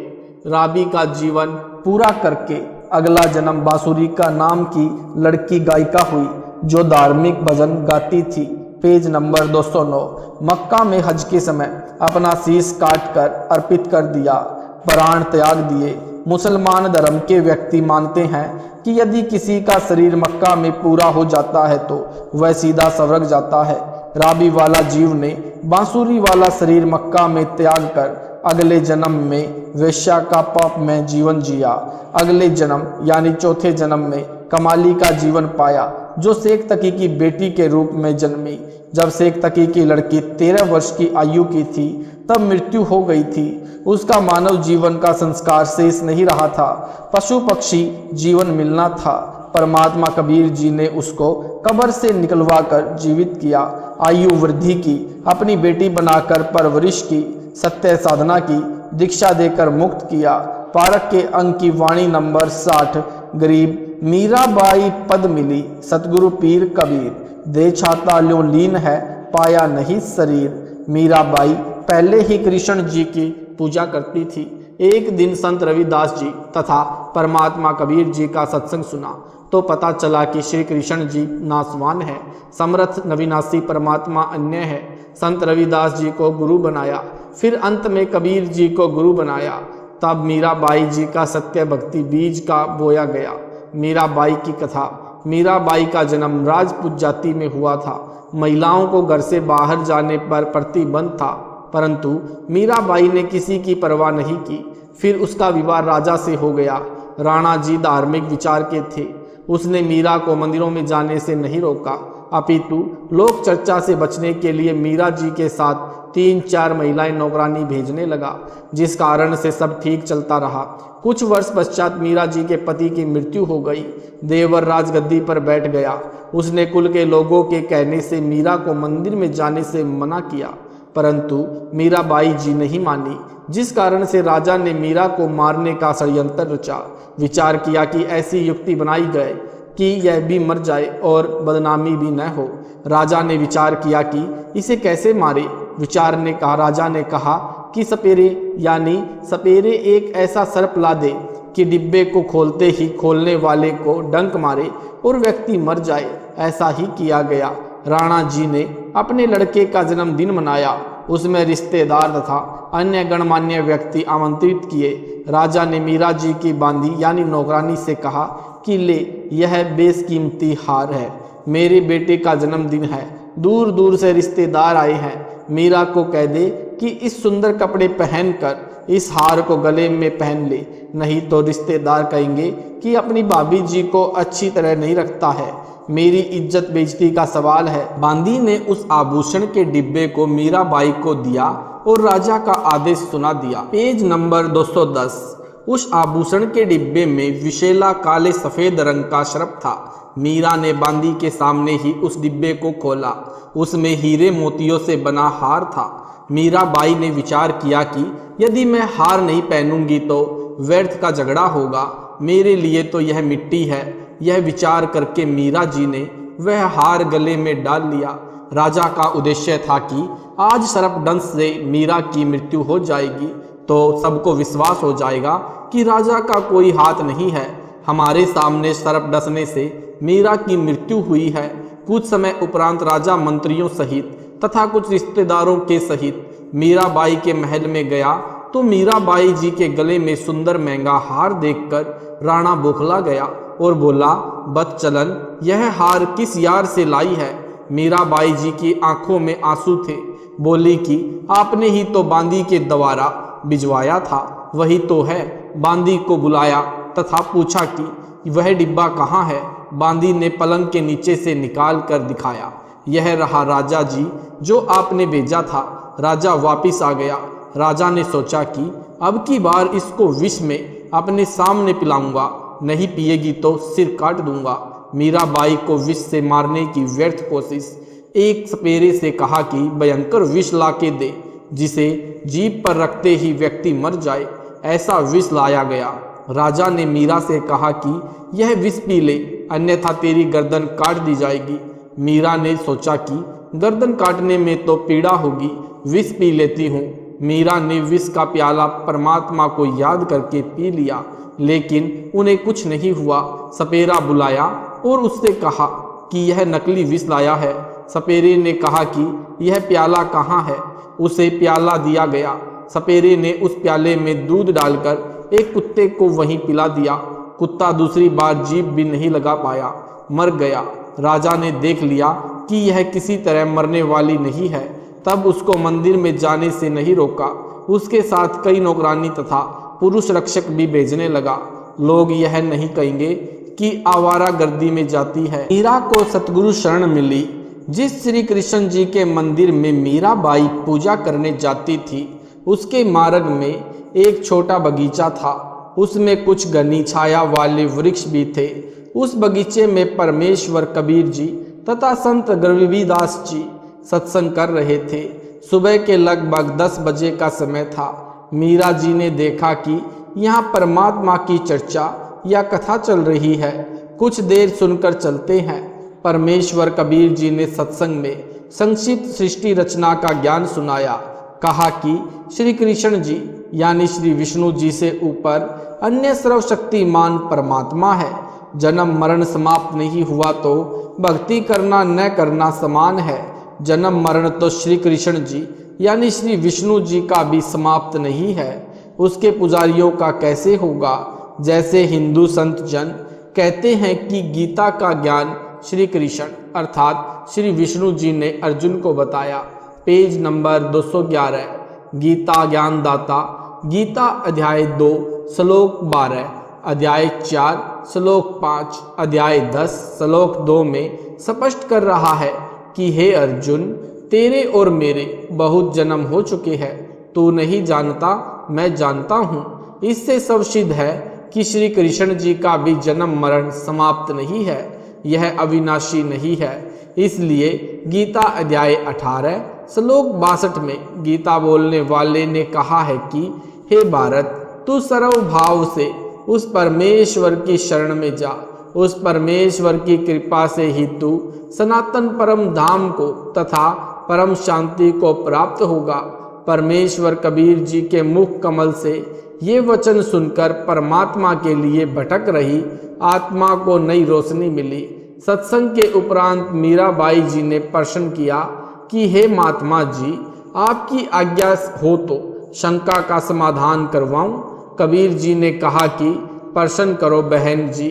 [SPEAKER 2] राबी का जीवन पूरा करके अगला जन्म बांसुरिका नाम की लड़की गायिका हुई, जो धार्मिक भजन गाती थी। Page number 209। मक्का में हज के समय अपना शीश काट कर अर्पित कर दिया, प्राण त्याग दिए। मुसलमान धर्म के व्यक्ति मानते हैं कि यदि किसी का शरीर मक्का में पूरा हो जाता है तो वह सीधा स्वर्ग जाता है। राबी वाला जीव ने बांसुरी वाला शरीर मक्का में त्याग कर अगले जन्म में वेश्या का पाप में जीवन जिया। अगले जन्म यानी चौथे जन्म में कमाली का जीवन पाया, जो शेख तकी की बेटी के रूप में जन्मी। जब शेख तकी की लड़की 13 वर्ष की आयु की थी तब मृत्यु हो गई थी। उसका मानव जीवन का संस्कार शेष नहीं रहा था, पशु पक्षी जीवन मिलना था। परमात्मा कबीर जी ने उसको कब्र से निकलवा कर जीवित किया, आयु वृद्धि की, अपनी बेटी बनाकर परवरिश की, सत्य साधना की, दीक्षा देकर मुक्त किया। पारक के अंक की वाणी नंबर 60। गरीब मीराबाई पद मिली, सतगुरु पीर कबीर, दे छाता ल्यों लीन है, पाया नहीं शरीर। मीराबाई पहले ही कृष्ण जी की पूजा करती थी। एक दिन संत रविदास जी तथा परमात्मा कबीर जी का सत्संग सुना तो पता चला कि श्री कृष्ण जी नासवान है, समर्थ नविनाशी परमात्मा अन्य है। संत रविदास जी को गुरु बनाया, फिर अंत में कबीर जी को गुरु बनाया। तब मीराबाई जी का सत्य भक्ति बीज का बोया गया। मीराबाई की कथा। मीराबाई का जन्म राजपूत जाति में हुआ था। महिलाओं को घर से बाहर जाने पर प्रतिबंध था, परंतु मीराबाई ने किसी की परवाह नहीं की। फिर उसका विवाह राजा से हो गया। राणा जी धार्मिक विचार के थे। उसने मीरा को मंदिरों में जाने से नहीं रोका, अपितु लोक चर्चा से बचने के लिए मीरा जी के साथ 3-4 महिलाएं नौकरानी भेजने लगा, जिस कारण से सब ठीक चलता रहा। कुछ वर्ष पश्चात मीरा जी के पति की मृत्यु हो गई। देवर राजगद्दी पर बैठ गया। उसने कुल के लोगों के कहने से मीरा को मंदिर में जाने से मना किया, परंतु मीराबाई जी नहीं मानी, जिस कारण से राजा ने मीरा को मारने का षड्यंत्र रचा। विचार किया कि ऐसी युक्ति बनाई गई कि यह भी मर जाए और बदनामी भी न हो। राजा ने विचार किया कि इसे कैसे मारे। राजा ने कहा कि सपेरे यानी सपेरे एक ऐसा सर्प ला दे कि डिब्बे को खोलते ही खोलने वाले को डंक मारे और व्यक्ति मर जाए। ऐसा ही किया गया। राणा जी ने अपने लड़के का जन्मदिन मनाया। उसमें रिश्तेदार तथा अन्य गणमान्य व्यक्ति आमंत्रित किए। राजा ने मीरा जी की बांदी यानी नौकरानी से कहा कि ले, यह बेशकीमती हार है, मेरे बेटे का जन्मदिन है, दूर दूर से रिश्तेदार आए हैं। मीरा को कह दे कि इस सुंदर कपड़े पहनकर इस हार को गले में पहन ले, नहीं तो रिश्तेदार कहेंगे कि अपनी भाभी जी को अच्छी तरह नहीं रखता है, मेरी इज्जत बेइज्जती का सवाल है। बांदी ने उस आभूषण के डिब्बे को मीराबाई को दिया और राजा का आदेश सुना दिया। Page number 210। उस आभूषण के डिब्बे में विशेला काले सफेद रंग का सर्प था। मीरा ने बांदी के सामने ही उस डिब्बे को खोला। उसमें हीरे मोतियों से बना हार था। मीराबाई ने विचार किया कि यदि मैं हार नहीं पहनूंगी तो व्यर्थ का झगड़ा होगा, मेरे लिए तो यह मिट्टी है। यह विचार करके मीरा जी ने वह हार गले में डाल लिया। राजा का उद्देश्य था कि आज सर्पदंश से मीरा की मृत्यु हो जाएगी तो सबको विश्वास हो जाएगा कि राजा का कोई हाथ नहीं है। हमारे सामने सर्प डसने से मीरा की मृत्यु हुई है। कुछ समय उपरांत राजा मंत्रियों सहित तथा कुछ रिश्तेदारों के सहित मीराबाई के महल में गया तो मीराबाई जी के गले में सुंदर महंगा हार देखकर राणा बौखला गया और बोला, बदचलन, यह हार किस यार से लाई है। मीराबाई जी की आंखों में आंसू थे। बोली कि आपने ही तो बांदी के द्वारा भिजवाया था, वही तो है। बांदी को बुलाया तथा पूछा कि वह डिब्बा कहाँ है। बांदी ने पलंग के नीचे से निकाल कर दिखाया। यह रहा राजा जी, जो आपने भेजा था। राजा वापिस आ गया। राजा ने सोचा कि अब की बार इसको विष में अपने सामने पिलाऊंगा, नहीं पिएगी तो सिर काट दूंगा। मीराबाई को विष से मारने की व्यर्थ कोशिश। एक सपेरे से कहा कि भयंकर विष ला के दे, जिसे जीभ पर रखते ही व्यक्ति मर जाए। ऐसा विष लाया गया। राजा ने मीरा से कहा कि यह विष पी ले, अन्यथा तेरी गर्दन काट दी जाएगी। मीरा ने सोचा कि गर्दन काटने में तो पीड़ा होगी, विष पी लेती हूँ। मीरा ने विष का प्याला परमात्मा को याद करके पी लिया, लेकिन उन्हें कुछ नहीं हुआ। सपेरा बुलाया और उससे कहा कि यह नकली विष लाया है। सपेरे ने कहा कि यह प्याला कहाँ है। उसे प्याला दिया गया। सपेरे ने उस प्याले में दूध डालकर एक कुत्ते को वहीं पिला दिया। कुत्ता दूसरी बार जीभ भी नहीं लगा पाया, मर गया। राजा ने देख लिया कि यह किसी तरह मरने वाली नहीं है, तब उसको मंदिर में जाने से नहीं रोका। उसके साथ कई नौकरानी तथा पुरुष रक्षक भी भेजने लगा। लोग यह नहीं कहेंगे कि आवारागर्दी में जाती है। मीरा को सतगुरु शरण मिली। जिस श्री कृष्ण जी के मंदिर में मीराबाई पूजा करने जाती थी, उसके मार्ग में एक छोटा बगीचा था। उसमें कुछ घनी छाया वाले वृक्ष भी थे। उस बगीचे में परमेश्वर कबीर जी तथा संत रविदास जी सत्संग कर रहे थे। सुबह के लगभग 10 बजे का समय था। मीरा जी ने देखा कि यहाँ परमात्मा की चर्चा या कथा चल रही है। कुछ देर सुनकर चलते हैं। परमेश्वर कबीर जी ने सत्संग में संक्षिप्त सृष्टि रचना का ज्ञान सुनाया। कहा कि श्री कृष्ण जी यानी श्री विष्णु जी से ऊपर अन्य सर्वशक्तिमान परमात्मा है। जन्म मरण समाप्त नहीं हुआ तो भक्ति करना न करना समान है। जन्म मरण तो श्री कृष्ण जी यानी श्री विष्णु जी का भी समाप्त नहीं है, उसके पुजारियों का कैसे होगा। जैसे हिंदू संत जन कहते हैं कि गीता का ज्ञान श्री कृष्ण अर्थात श्री विष्णु जी ने अर्जुन को बताया। पेज नंबर 211, गीता ज्ञान दाता, गीता अध्याय 2 श्लोक 12, अध्याय 4 श्लोक 5, अध्याय 10 श्लोक 2 में स्पष्ट कर रहा है कि हे अर्जुन, तेरे और मेरे बहुत जन्म हो चुके हैं। तू नहीं जानता, मैं जानता हूँ। इससे सब सिद्ध है कि श्री कृष्ण जी का भी जन्म मरण समाप्त नहीं है, यह अविनाशी नहीं है। इसलिए गीता अध्याय 18 श्लोक 62 में गीता बोलने वाले ने कहा है कि हे भारत, तू सर्वभाव से उस परमेश्वर की शरण में जा। उस परमेश्वर की कृपा से ही तू सनातन परम धाम को तथा परम शांति को प्राप्त होगा। परमेश्वर कबीर जी के मुख कमल से ये वचन सुनकर परमात्मा के लिए भटक रही आत्मा को नई रोशनी मिली। सत्संग के उपरांत मीराबाई जी ने प्रश्न किया कि हे महात्मा जी, आपकी आज्ञा हो तो शंका का समाधान करवाऊं। कबीर जी ने कहा कि प्रश्न करो बहन जी।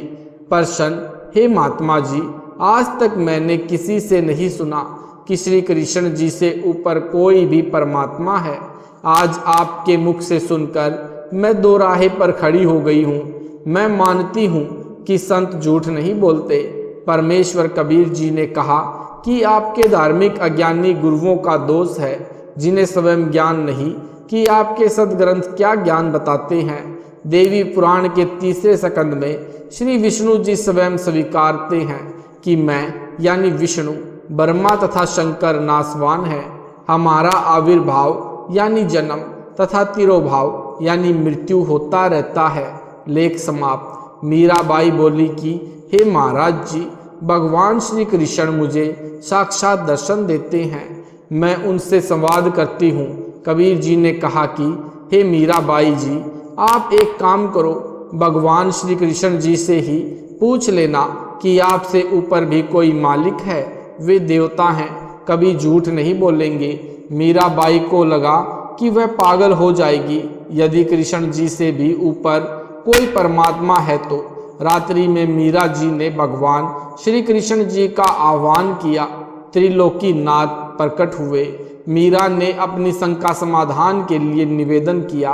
[SPEAKER 2] प्रश्न, हे महात्मा जी, आज तक मैंने किसी से नहीं सुना कि श्री कृष्ण जी से ऊपर कोई भी परमात्मा है। आज आपके मुख से सुनकर मैं दोराहे पर खड़ी हो गई हूँ। मैं मानती हूँ कि संत झूठ नहीं बोलते। परमेश्वर कबीर जी ने कहा कि आपके धार्मिक अज्ञानी गुरुओं का दोष है, जिन्हें स्वयं ज्ञान नहीं कि आपके सदग्रंथ क्या ज्ञान बताते हैं। देवी पुराण के 3 स्कंद में श्री विष्णु जी स्वयं स्वीकारते हैं कि मैं यानी विष्णु, ब्रह्मा तथा शंकर नासवान है। हमारा आविर्भाव यानी जन्म तथा तिरोभाव यानी मृत्यु होता रहता है। लेख समाप्त। मीराबाई बोली कि हे महाराज जी, भगवान श्री कृष्ण मुझे साक्षात दर्शन देते हैं, मैं उनसे संवाद करती हूँ। कबीर जी ने कहा कि हे मीराबाई जी, आप एक काम करो, भगवान श्री कृष्ण जी से ही पूछ लेना कि आपसे ऊपर भी कोई मालिक है। वे देवता हैं, कभी झूठ नहीं बोलेंगे। मीराबाई को लगा कि वह पागल हो जाएगी यदि कृष्ण जी से भी ऊपर कोई परमात्मा है तो। रात्रि में मीरा जी ने भगवान श्री कृष्ण जी का आह्वान किया। त्रिलोकी नाथ प्रकट हुए। मीरा ने अपनी शंका समाधान के लिए निवेदन किया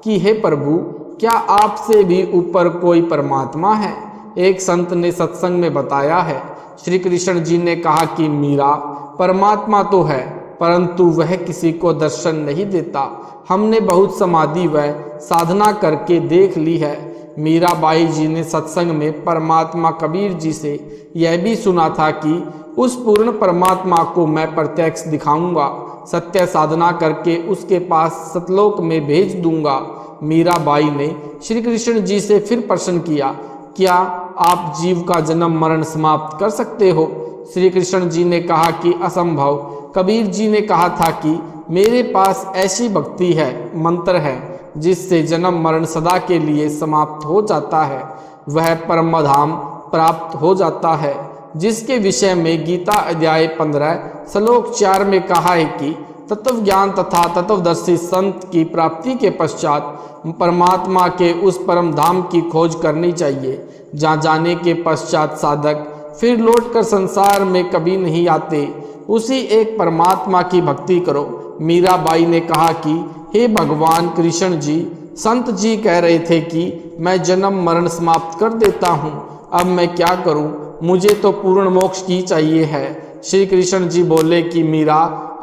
[SPEAKER 2] कि हे प्रभु, क्या आपसे भी ऊपर कोई परमात्मा है। एक संत ने सत्संग में बताया है, श्री कृष्ण जी ने कहा कि मीरा, परमात्मा तो है परंतु वह किसी को दर्शन नहीं देता। हमने बहुत समाधि व साधना करके देख ली है। मीराबाई जी ने सत्संग में परमात्मा कबीर जी से यह भी सुना था कि उस पूर्ण परमात्मा को मैं प्रत्यक्ष दिखाऊंगा, सत्य साधना करके उसके पास सतलोक में भेज दूंगा। मीराबाई ने श्री कृष्ण जी से फिर प्रश्न किया, क्या आप जीव का जन्म मरण समाप्त कर सकते हो। श्री कृष्ण जी ने कहा कि असंभव। कबीर जी ने कहा था कि मेरे पास ऐसी भक्ति है, मंत्र है, जिससे जन्म मरण सदा के लिए समाप्त हो जाता है, वह परम धाम प्राप्त हो जाता है, जिसके विषय में गीता अध्याय 15 श्लोक 4 में कहा है कि तत्व ज्ञान तथा तत्वदर्शी संत की प्राप्ति के पश्चात परमात्मा के उस परम धाम की खोज करनी चाहिए, जहाँ जाने के पश्चात साधक फिर लौटकर संसार में कभी नहीं आते। उसी एक परमात्मा की भक्ति करो। मीराबाई ने कहा कि हे भगवान कृष्ण जी, संत जी कह रहे थे कि मैं जन्म मरण समाप्त कर देता हूँ, अब मैं क्या करूँ, मुझे तो पूर्ण मोक्ष की चाहिए है। श्री कृष्ण जी बोले कि मीरा,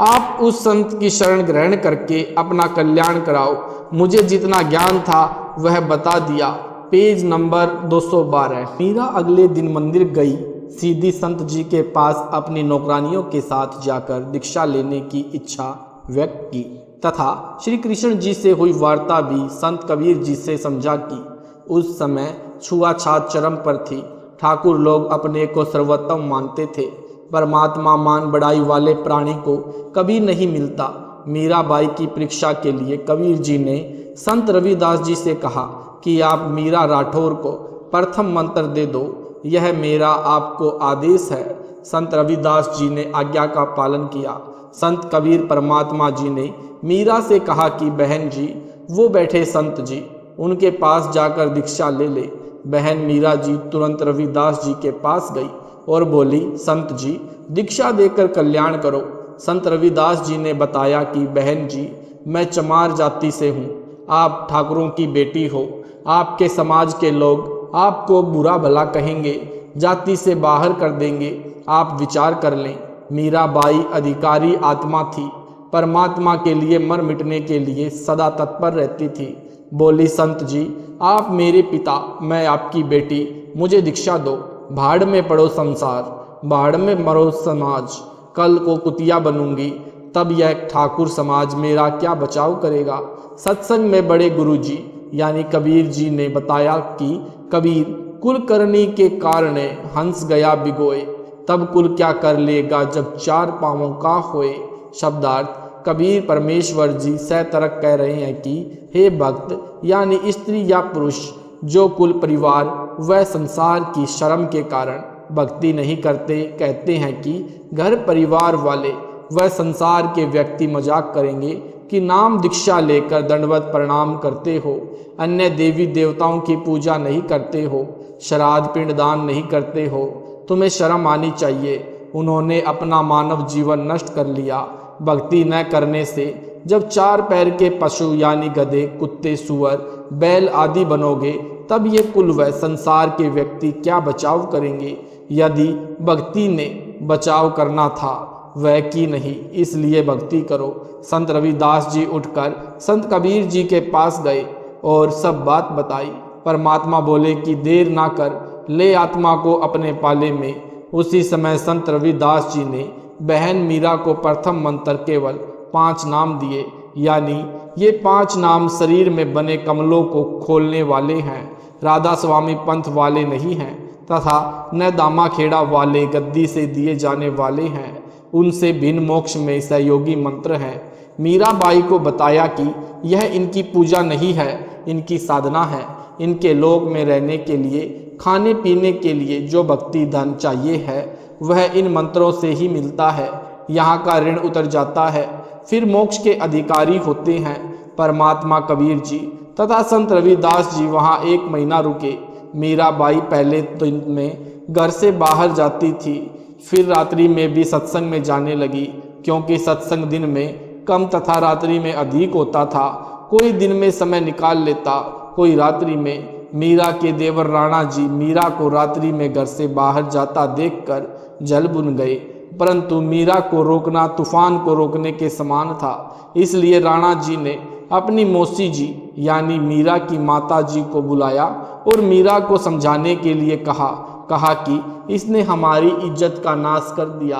[SPEAKER 2] आप उस संत की शरण ग्रहण करके अपना कल्याण कराओ। मुझे जितना ज्ञान था वह बता दिया। Page number 212। मीरा अगले दिन मंदिर गई, सीधी संत जी के पास अपनी नौकरानियों के साथ जाकर दीक्षा लेने की इच्छा व्यक्त की तथा श्री कृष्ण जी से हुई वार्ता भी संत कबीर जी से समझा कि उस समय छुआछात चरम पर थी। ठाकुर लोग अपने को सर्वोत्तम मानते थे। परमात्मा मान बढ़ाई वाले प्राणी को कभी नहीं मिलता। मीराबाई की परीक्षा के लिए कबीर जी ने संत रविदास जी से कहा कि आप मीरा राठौर को प्रथम मंत्र दे दो, यह मेरा आपको आदेश है। संत रविदास जी ने आज्ञा का पालन किया। संत कबीर परमात्मा जी ने मीरा से कहा कि बहन जी, वो बैठे संत जी, उनके पास जाकर दीक्षा ले ले। बहन मीरा जी तुरंत रविदास जी के पास गई और बोली, संत जी, दीक्षा देकर कल्याण करो। संत रविदास जी ने बताया कि बहन जी, मैं चमार जाति से हूँ, आप ठाकुरों की बेटी हो, आपके समाज के लोग आपको बुरा भला कहेंगे, जाति से बाहर कर देंगे, आप विचार कर लें। मीराबाई अधिकारी आत्मा थी, परमात्मा के लिए मर मिटने के लिए सदा तत्पर रहती थी। बोली, संत जी, आप मेरे पिता, मैं आपकी बेटी, मुझे दीक्षा दो। भाड़ में पड़ो संसार, भाड़ में मरो समाज, कल को कुतिया बनूंगी, तब यह ठाकुर समाज मेरा क्या बचाव करेगा। सत्संग में बड़े गुरुजी यानी कबीर जी ने बताया कि कबीर, कुल करनी के कारण हंस गया बिगोए, तब कुल क्या कर लेगा जब चार पांवों का होए। शब्दार्थ, कबीर परमेश्वर जी सहतरक कह रहे हैं कि हे भक्त यानी स्त्री या पुरुष, जो कुल परिवार व संसार की शर्म के कारण भक्ति नहीं करते, कहते हैं कि घर परिवार वाले व संसार के व्यक्ति मजाक करेंगे कि नाम दीक्षा लेकर दंडवत प्रणाम करते हो, अन्य देवी देवताओं की पूजा नहीं करते हो, श्राद्ध पिंडदान नहीं करते हो, तुम्हें शर्म आनी चाहिए। उन्होंने अपना मानव जीवन नष्ट कर लिया भक्ति न करने से। जब चार पैर के पशु यानी गधे, कुत्ते, सुअर, बैल आदि बनोगे, तब ये कुल व संसार के व्यक्ति क्या बचाव करेंगे। यदि भक्ति ने बचाव करना था वह की नहीं, इसलिए भक्ति करो। संत रविदास जी उठकर संत कबीर जी के पास गए और सब बात बताई। परमात्मा बोले कि देर ना कर, ले आत्मा को अपने पाले में। उसी समय संत रविदास जी ने बहन मीरा को प्रथम मंत्र केवल 5 नाम दिए, यानी ये 5 नाम शरीर में बने कमलों को खोलने वाले हैं, राधा स्वामी पंथ वाले नहीं हैं तथा न दामा खेड़ा वाले गद्दी से दिए जाने वाले हैं। उनसे भिन्न मोक्ष में सहयोगी मंत्र हैं। मीराबाई को बताया कि यह इनकी पूजा नहीं है, इनकी साधना है। इनके लोक में रहने के लिए, खाने पीने के लिए जो भक्ति धन चाहिए है वह इन मंत्रों से ही मिलता है। यहाँ का ऋण उतर जाता है, फिर मोक्ष के अधिकारी होते हैं। परमात्मा कबीर जी तथा संत रविदास जी वहाँ 1 महीना रुके। मीराबाई पहले दिन में घर से बाहर जाती थी, फिर रात्रि में भी सत्संग में जाने लगी, क्योंकि सत्संग दिन में कम तथा रात्रि में अधिक होता था। कोई दिन में समय निकाल लेता, कोई रात्रि में। मीरा के देवर राणा जी मीरा को रात्रि में घर से बाहर जाता देखकर जल बुन गए, परंतु मीरा को रोकना तूफान को रोकने के समान था। इसलिए राणा जी ने अपनी मौसी जी यानी मीरा की माता जी को बुलाया और मीरा को समझाने के लिए कहा कि इसने हमारी इज्जत का नाश कर दिया।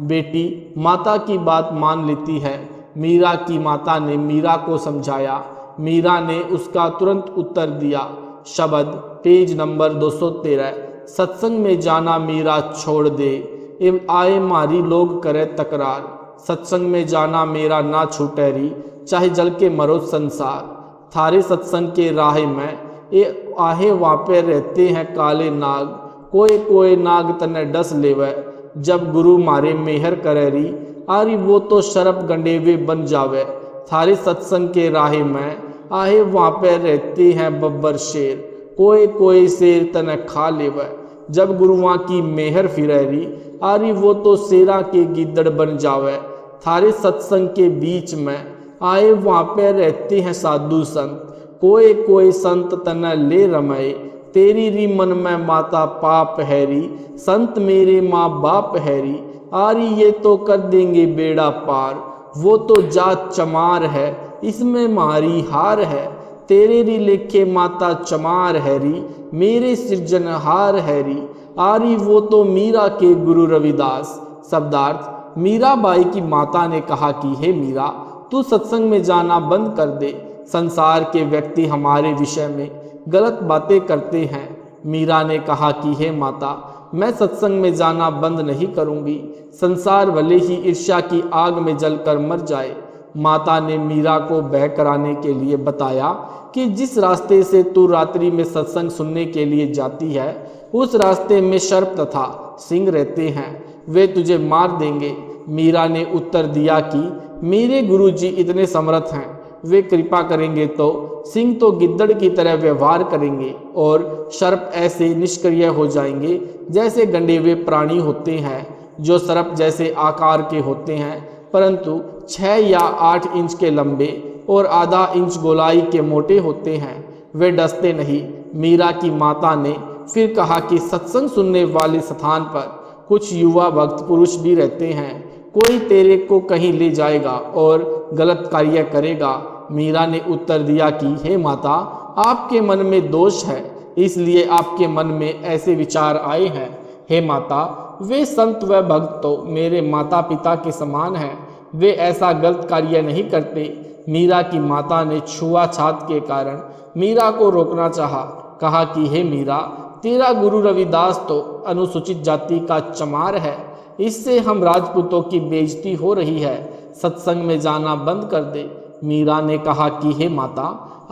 [SPEAKER 2] बेटी माता की बात मान लेती है। मीरा की माता ने मीरा को समझाया। मीरा ने उसका तुरंत उत्तर दिया। शब्द पेज नंबर 213। सत्संग में जाना मीरा छोड़ दे, एवं आए मारी लोग करे तकरार। सत्संग में जाना मेरा ना छूटे री, चाहे जल के मरो संसार। थारे सत्संग के राह में ए आहे वापे रहते हैं काले नाग, कोई कोई नाग तने डस लेवे। जब गुरु मारे मेहर करेरी, आरी वो तो शरप गंडेवे बन जावे। थारे सत्संग के राह में आहे वापे रहते हैं बब्बर शेर, कोई कोई शेर तने खा लेवे। जब गुरुआ की मेहर फिरेरी, आरी वो तो शेरा के गिद्दड़ बन जावे। थारे सत्संग के बीच में आए वहाँ पे रहते हैं साधु संत, कोई कोई संत तना ले रमय, तेरी री मन में माता पाप हैरी, संत मेरे माँ बाप हैरी, आरी ये तो कर देंगे बेड़ा पार, वो तो जात चमार है इसमें मारी हार है, तेरे री लेखे माता चमार हैरी, मेरे सृजनहार हैरी, आरी वो तो मीरा के गुरु रविदास। शब्दार्थ, मीराबाई की माता ने कहा कि हे मीरा, तू सत्संग में जाना बंद कर दे, संसार के व्यक्ति हमारे विषय में गलत बातें करते हैं। मीरा ने कहा कि हे माता, मैं सत्संग में जाना बंद नहीं करूंगी, संसार भले ही ईर्ष्या की आग में जलकर मर जाए। माता ने मीरा को बह कराने के लिए बताया कि जिस रास्ते से तू रात्रि में सत्संग सुनने के लिए जाती है, उस रास्ते में सर्प तथा सिंह रहते हैं, वे तुझे मार देंगे। मीरा ने उत्तर दिया कि मेरे गुरुजी इतने समर्थ हैं, वे कृपा करेंगे तो सिंह तो गिद्दड़ की तरह व्यवहार करेंगे और सर्प ऐसे निष्क्रिय हो जाएंगे जैसे गंडे हुए प्राणी होते हैं, जो सर्प जैसे आकार के होते हैं परंतु 6 या 8 इंच के लंबे और आधा इंच गोलाई के मोटे होते हैं, वे डसते नहीं। मीरा की माता ने फिर कहा कि सत्संग सुनने वाले स्थान पर कुछ युवा भक्त पुरुष भी रहते हैं, कोई तेरे को कहीं ले जाएगा और गलत कार्य करेगा। मीरा ने उत्तर दिया कि हे माता, आपके मन में दोष है, इसलिए आपके मन में ऐसे विचार आए हैं। हे माता, वे संत व भक्त तो मेरे माता पिता के समान हैं, वे ऐसा गलत कार्य नहीं करते। मीरा की माता ने छुआछात के कारण मीरा को रोकना चाहा, कहा कि हे मीरा, तेरा गुरु रविदास तो अनुसूचित जाति का चमार है, इससे हम राजपूतों की बेइज्जती हो रही है, सत्संग में जाना बंद कर दे। मीरा ने कहा कि हे माता,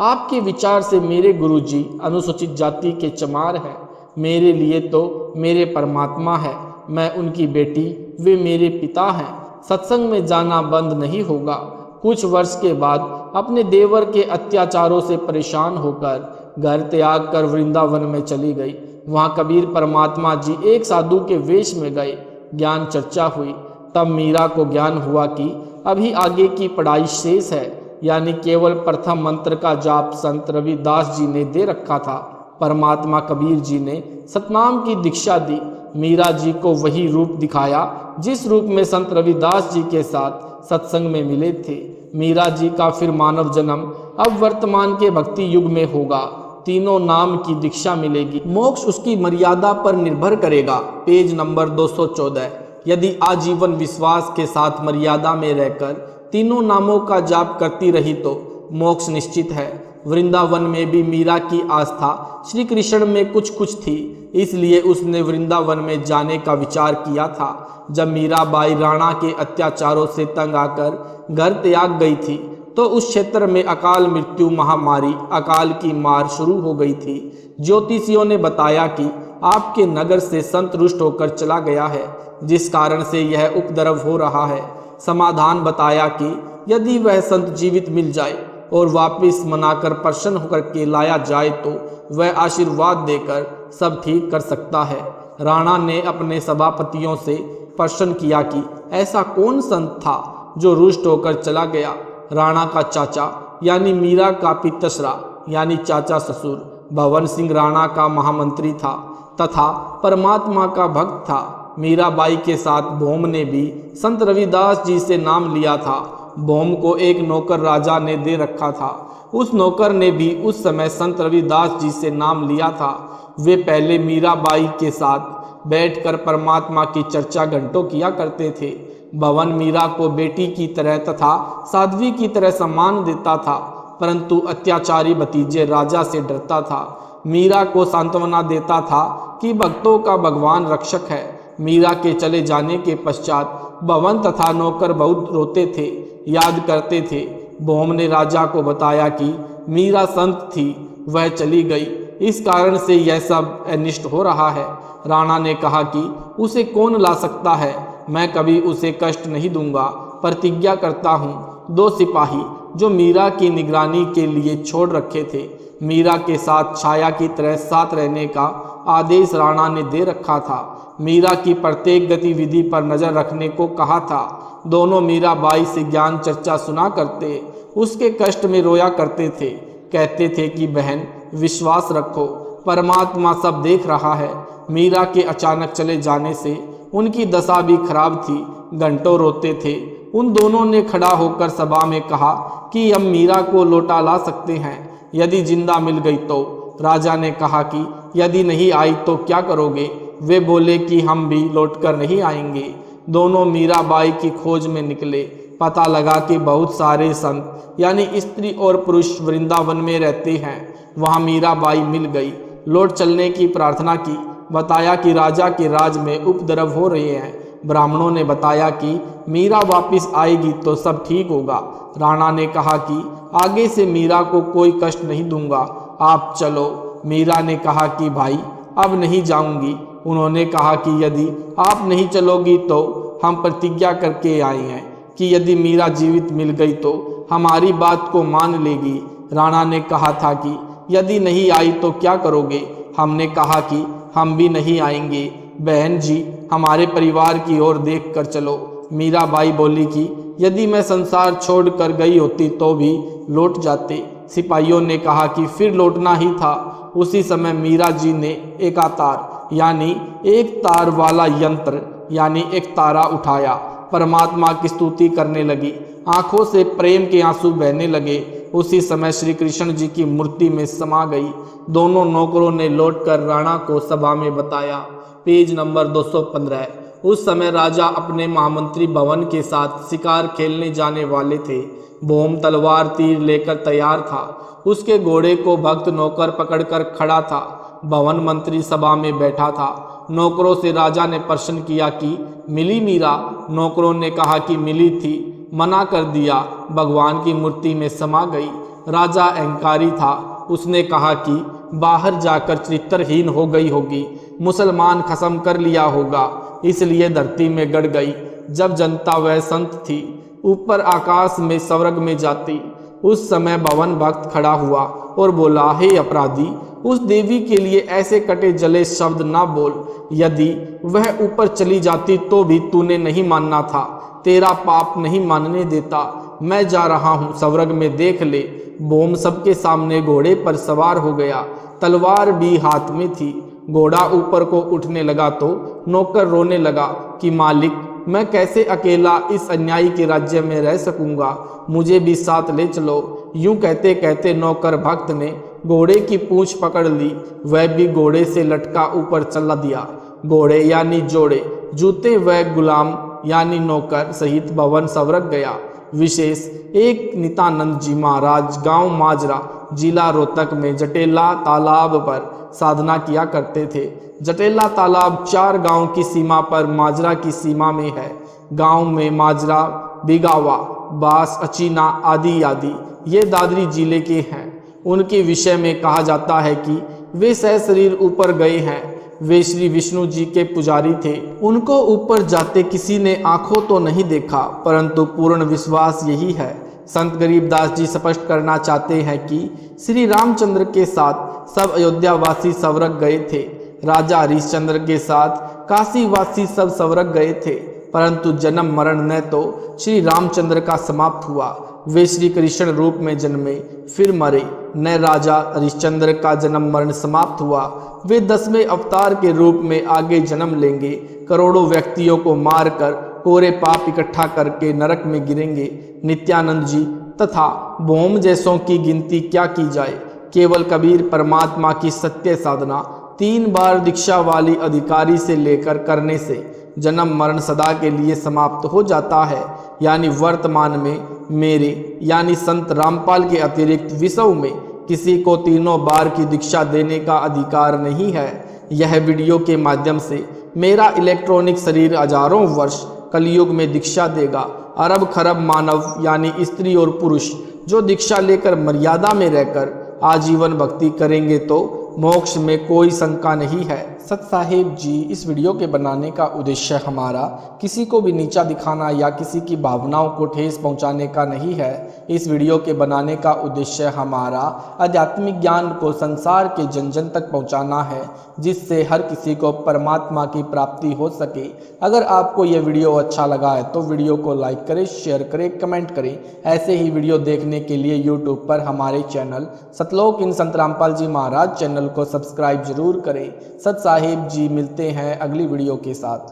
[SPEAKER 2] आपके विचार से मेरे गुरुजी अनुसूचित जाति के चमार हैं, मेरे लिए तो मेरे परमात्मा है, मैं उनकी बेटी, वे मेरे पिता हैं, सत्संग में जाना बंद नहीं होगा। कुछ वर्ष के बाद अपने देवर के अत्याचारों से परेशान होकर घर त्याग कर वृंदावन में चली गई। वहाँ कबीर परमात्मा जी एक साधु के वेश में गए, ज्ञान चर्चा हुई। तब मीरा को ज्ञान हुआ कि अभी आगे की पढ़ाई शेष है, यानी केवल प्रथम मंत्र का जाप संत रविदास जी ने दे रखा था। परमात्मा कबीर जी ने सतनाम की दीक्षा दी। मीरा जी को वही रूप दिखाया जिस रूप में संत रविदास जी के साथ सत्संग में मिले थे। मीरा जी का फिर मानव जन्म अब वर्तमान के भक्ति युग में होगा। तीनों नाम की दीक्षा मिलेगी। मोक्ष उसकी मर्यादा पर निर्भर करेगा। Page number 214। यदि आजीवन विश्वास के साथ मर्यादा में रहकर तीनों नामों का जाप करती रही तो मोक्ष निश्चित है। वृंदावन में भी मीरा की आस्था श्री कृष्ण में कुछ थी, इसलिए उसने वृंदावन में जाने का विचार किया था। जब मीराबाई राणा के अत्याचारों से तंग आकर घर त्याग गई थी तो उस क्षेत्र में अकाल मृत्यु महामारी, अकाल की मार शुरू हो गई थी। ज्योतिषियों ने बताया कि आपके नगर से संत रुष्ट होकर चला गया है, जिस कारण से यह उपद्रव हो रहा है। समाधान बताया कि यदि वह संत जीवित मिल जाए और वापस मनाकर प्रसन्न होकर के लाया जाए तो वह आशीर्वाद देकर सब ठीक कर सकता है। राणा ने अपने सभापतियों से प्रश्न किया कि ऐसा कौन संत था जो रुष्ट होकर चला गया। राणा का चाचा यानी मीरा का पितसरा यानी चाचा ससुर भवन सिंह राणा का महामंत्री था तथा परमात्मा का भक्त था। मीराबाई के साथ भोम ने भी संत रविदास जी से नाम लिया था। भोम को एक नौकर राजा ने दे रखा था। उस नौकर ने भी उस समय संत रविदास जी से नाम लिया था। वे पहले मीराबाई के साथ बैठकर परमात्मा की चर्चा घंटों किया करते थे। भवन मीरा को बेटी की तरह तथा साध्वी की तरह सम्मान देता था, परंतु अत्याचारी भतीजे राजा से डरता था। मीरा को सांत्वना देता था कि भक्तों का भगवान रक्षक है। मीरा के चले जाने के पश्चात भवन तथा नौकर बहुत रोते थे, याद करते थे। भोम ने राजा को बताया कि मीरा संत थी, वह चली गई, इस कारण से यह सब अनिष्ट हो रहा है। राणा ने कहा कि उसे कौन ला सकता है, मैं कभी उसे कष्ट नहीं दूंगा, प्रतिज्ञा करता हूँ। 2 सिपाही जो मीरा की निगरानी के लिए छोड़ रखे थे, मीरा के साथ छाया की तरह साथ रहने का आदेश राणा ने दे रखा था। मीरा की प्रत्येक गतिविधि पर नजर रखने को कहा था। दोनों मीराबाई से ज्ञान चर्चा सुना करते, उसके कष्ट में रोया करते थे। कहते थे कि बहन विश्वास रखो, परमात्मा सब देख रहा है। मीरा के अचानक चले जाने से उनकी दशा भी खराब थी, घंटों रोते थे। उन दोनों ने खड़ा होकर सभा में कहा कि हम मीरा को लौटा ला सकते हैं यदि जिंदा मिल गई तो। राजा ने कहा कि यदि नहीं आई तो क्या करोगे? वे बोले कि हम भी लौटकर नहीं आएंगे। दोनों मीराबाई की खोज में निकले। पता लगा कि बहुत सारे संत यानी स्त्री और पुरुष वृंदावन में रहते हैं। वहां मीराबाई मिल गई। लौट चलने की प्रार्थना की। बताया कि राजा के राज में उपद्रव हो रहे हैं। ब्राह्मणों ने बताया कि मीरा वापस आएगी तो सब ठीक होगा। राणा ने कहा कि आगे से मीरा को कोई कष्ट नहीं दूंगा, आप चलो। मीरा ने कहा कि भाई अब नहीं जाऊंगी। उन्होंने कहा कि यदि आप नहीं चलोगी तो हम प्रतिज्ञा करके आए हैं कि यदि मीरा जीवित मिल गई तो हमारी बात को मान लेगी। राणा ने कहा था कि यदि नहीं आई तो क्या करोगे? हमने कहा कि हम भी नहीं आएंगे। बहन जी हमारे परिवार की ओर देख कर चलो। मीराबाई बोली कि यदि मैं संसार छोड़ कर गई होती तो भी लौट जाते। सिपाहियों ने कहा कि फिर लौटना ही था। उसी समय मीरा जी ने एकातार यानी एक तार वाला यंत्र यानी एक तारा उठाया। परमात्मा की स्तुति करने लगी। आंखों से प्रेम के आंसू बहने लगे। उसी समय श्री कृष्ण जी की मूर्ति में समा गई। दोनों नौकरों ने लौटकर राणा को सभा में बताया। Page number 215। उस समय राजा अपने महामंत्री भवन के साथ शिकार खेलने जाने वाले थे। भोम तलवार तीर लेकर तैयार था। उसके घोड़े को भक्त नौकर पकड़कर खड़ा था। भवन मंत्री सभा में बैठा था। नौकरों से राजा ने प्रश्न किया कि मिली मीरा? नौकरों ने कहा कि मिली थी, मना कर दिया, भगवान की मूर्ति में समा गई। राजा अहंकारी था। उसने कहा कि बाहर जाकर चरित्रहीन हो गई होगी, मुसलमान खत्म कर लिया होगा, इसलिए धरती में गड़ गई। जब जनता वह संत थी ऊपर आकाश में स्वर्ग में जाती। उस समय भवन भक्त खड़ा हुआ और बोला, हे अपराधी, उस देवी के लिए ऐसे कटे जले शब्द ना बोल। यदि वह ऊपर चली जाती तो भी तूने नहीं मानना था। तेरा पाप नहीं मानने देता। मैं जा रहा हूँ, स्वर्ग में देख ले। बोम सबके सामने घोड़े पर सवार हो गया। तलवार भी हाथ में थी। घोड़ा यूं को उठने लगा तो नौकर रोने लगा कि मालिक, मैं कैसे अकेला इस अन्यायी के राज्य में रह सकूंगा, मुझे भी साथ ले चलो। यूं कहते कहते नौकर भक्त ने घोड़े की पूंछ पकड़ ली। वह भी घोड़े से लटका ऊपर चला दिया। घोड़े यानी जोड़े, जूते वह गुलाम यानी नौकर सहित भवन स्वर्ग गया। विशेष एक नित्यानंद जी महाराज गांव माजरा जिला रोहतक में जटेला तालाब पर साधना किया करते थे। जटेला तालाब 4 गांव की सीमा पर माजरा की सीमा में है। गांव में माजरा, बिगावा, बास, अचीना आदि आदि ये दादरी जिले के हैं। उनके विषय में कहा जाता है कि वे सहशरीर ऊपर गए हैं। वे श्री विष्णु जी के पुजारी थे। उनको ऊपर जाते किसी ने आंखों तो नहीं देखा, परंतु पूर्ण विश्वास यही है। संत गरीबदास जी स्पष्ट करना चाहते हैं कि श्री रामचंद्र के साथ सब अयोध्यावासी स्वर्ग गए थे। राजा हरिश्चंद्र के साथ काशीवासी सब स्वर्ग गए थे, परंतु जन्म मरण न तो श्री रामचंद्र का समाप्त हुआ। वे श्री कृष्ण रूप में जन्मे फिर मरे, न राजा हरिश्चंद्र का जन्म मरण समाप्त हुआ। वे 10वें अवतार के रूप में आगे जन्म लेंगे। करोड़ों व्यक्तियों को मारकर कोरे पाप इकट्ठा करके नरक में गिरेंगे। नित्यानंद जी तथा भोम जैसों की गिनती क्या की जाए। केवल कबीर परमात्मा की सत्य साधना 3 बार दीक्षा वाली अधिकारी से लेकर करने से जन्म मरण सदा के लिए समाप्त हो जाता है। यानी वर्तमान में मेरे यानी संत रामपाल के अतिरिक्त विश्व में किसी को 3 बार की दीक्षा देने का अधिकार नहीं है। यह वीडियो के माध्यम से मेरा इलेक्ट्रॉनिक शरीर हजारों वर्ष कलयुग में दीक्षा देगा। अरब खरब मानव यानी स्त्री और पुरुष जो दीक्षा लेकर मर्यादा में रहकर आजीवन भक्ति करेंगे तो मोक्ष में कोई शंका नहीं है। सत साहिब जी, इस वीडियो के बनाने का उद्देश्य हमारा किसी को भी नीचा दिखाना या किसी की भावनाओं को ठेस पहुंचाने का नहीं है। इस वीडियो के बनाने का उद्देश्य हमारा आध्यात्मिक ज्ञान को संसार के जन जन तक पहुंचाना है, जिससे हर किसी को परमात्मा की प्राप्ति हो सके। अगर आपको यह वीडियो अच्छा लगा है तो वीडियो को लाइक करें, शेयर करें, कमेंट करें। ऐसे ही वीडियो देखने के लिए यूट्यूब पर हमारे चैनल सतलोक इन संत रामपाल जी महाराज चैनल को सब्सक्राइब जरूर करें। सत साहिब जी, मिलते हैं अगली वीडियो के साथ।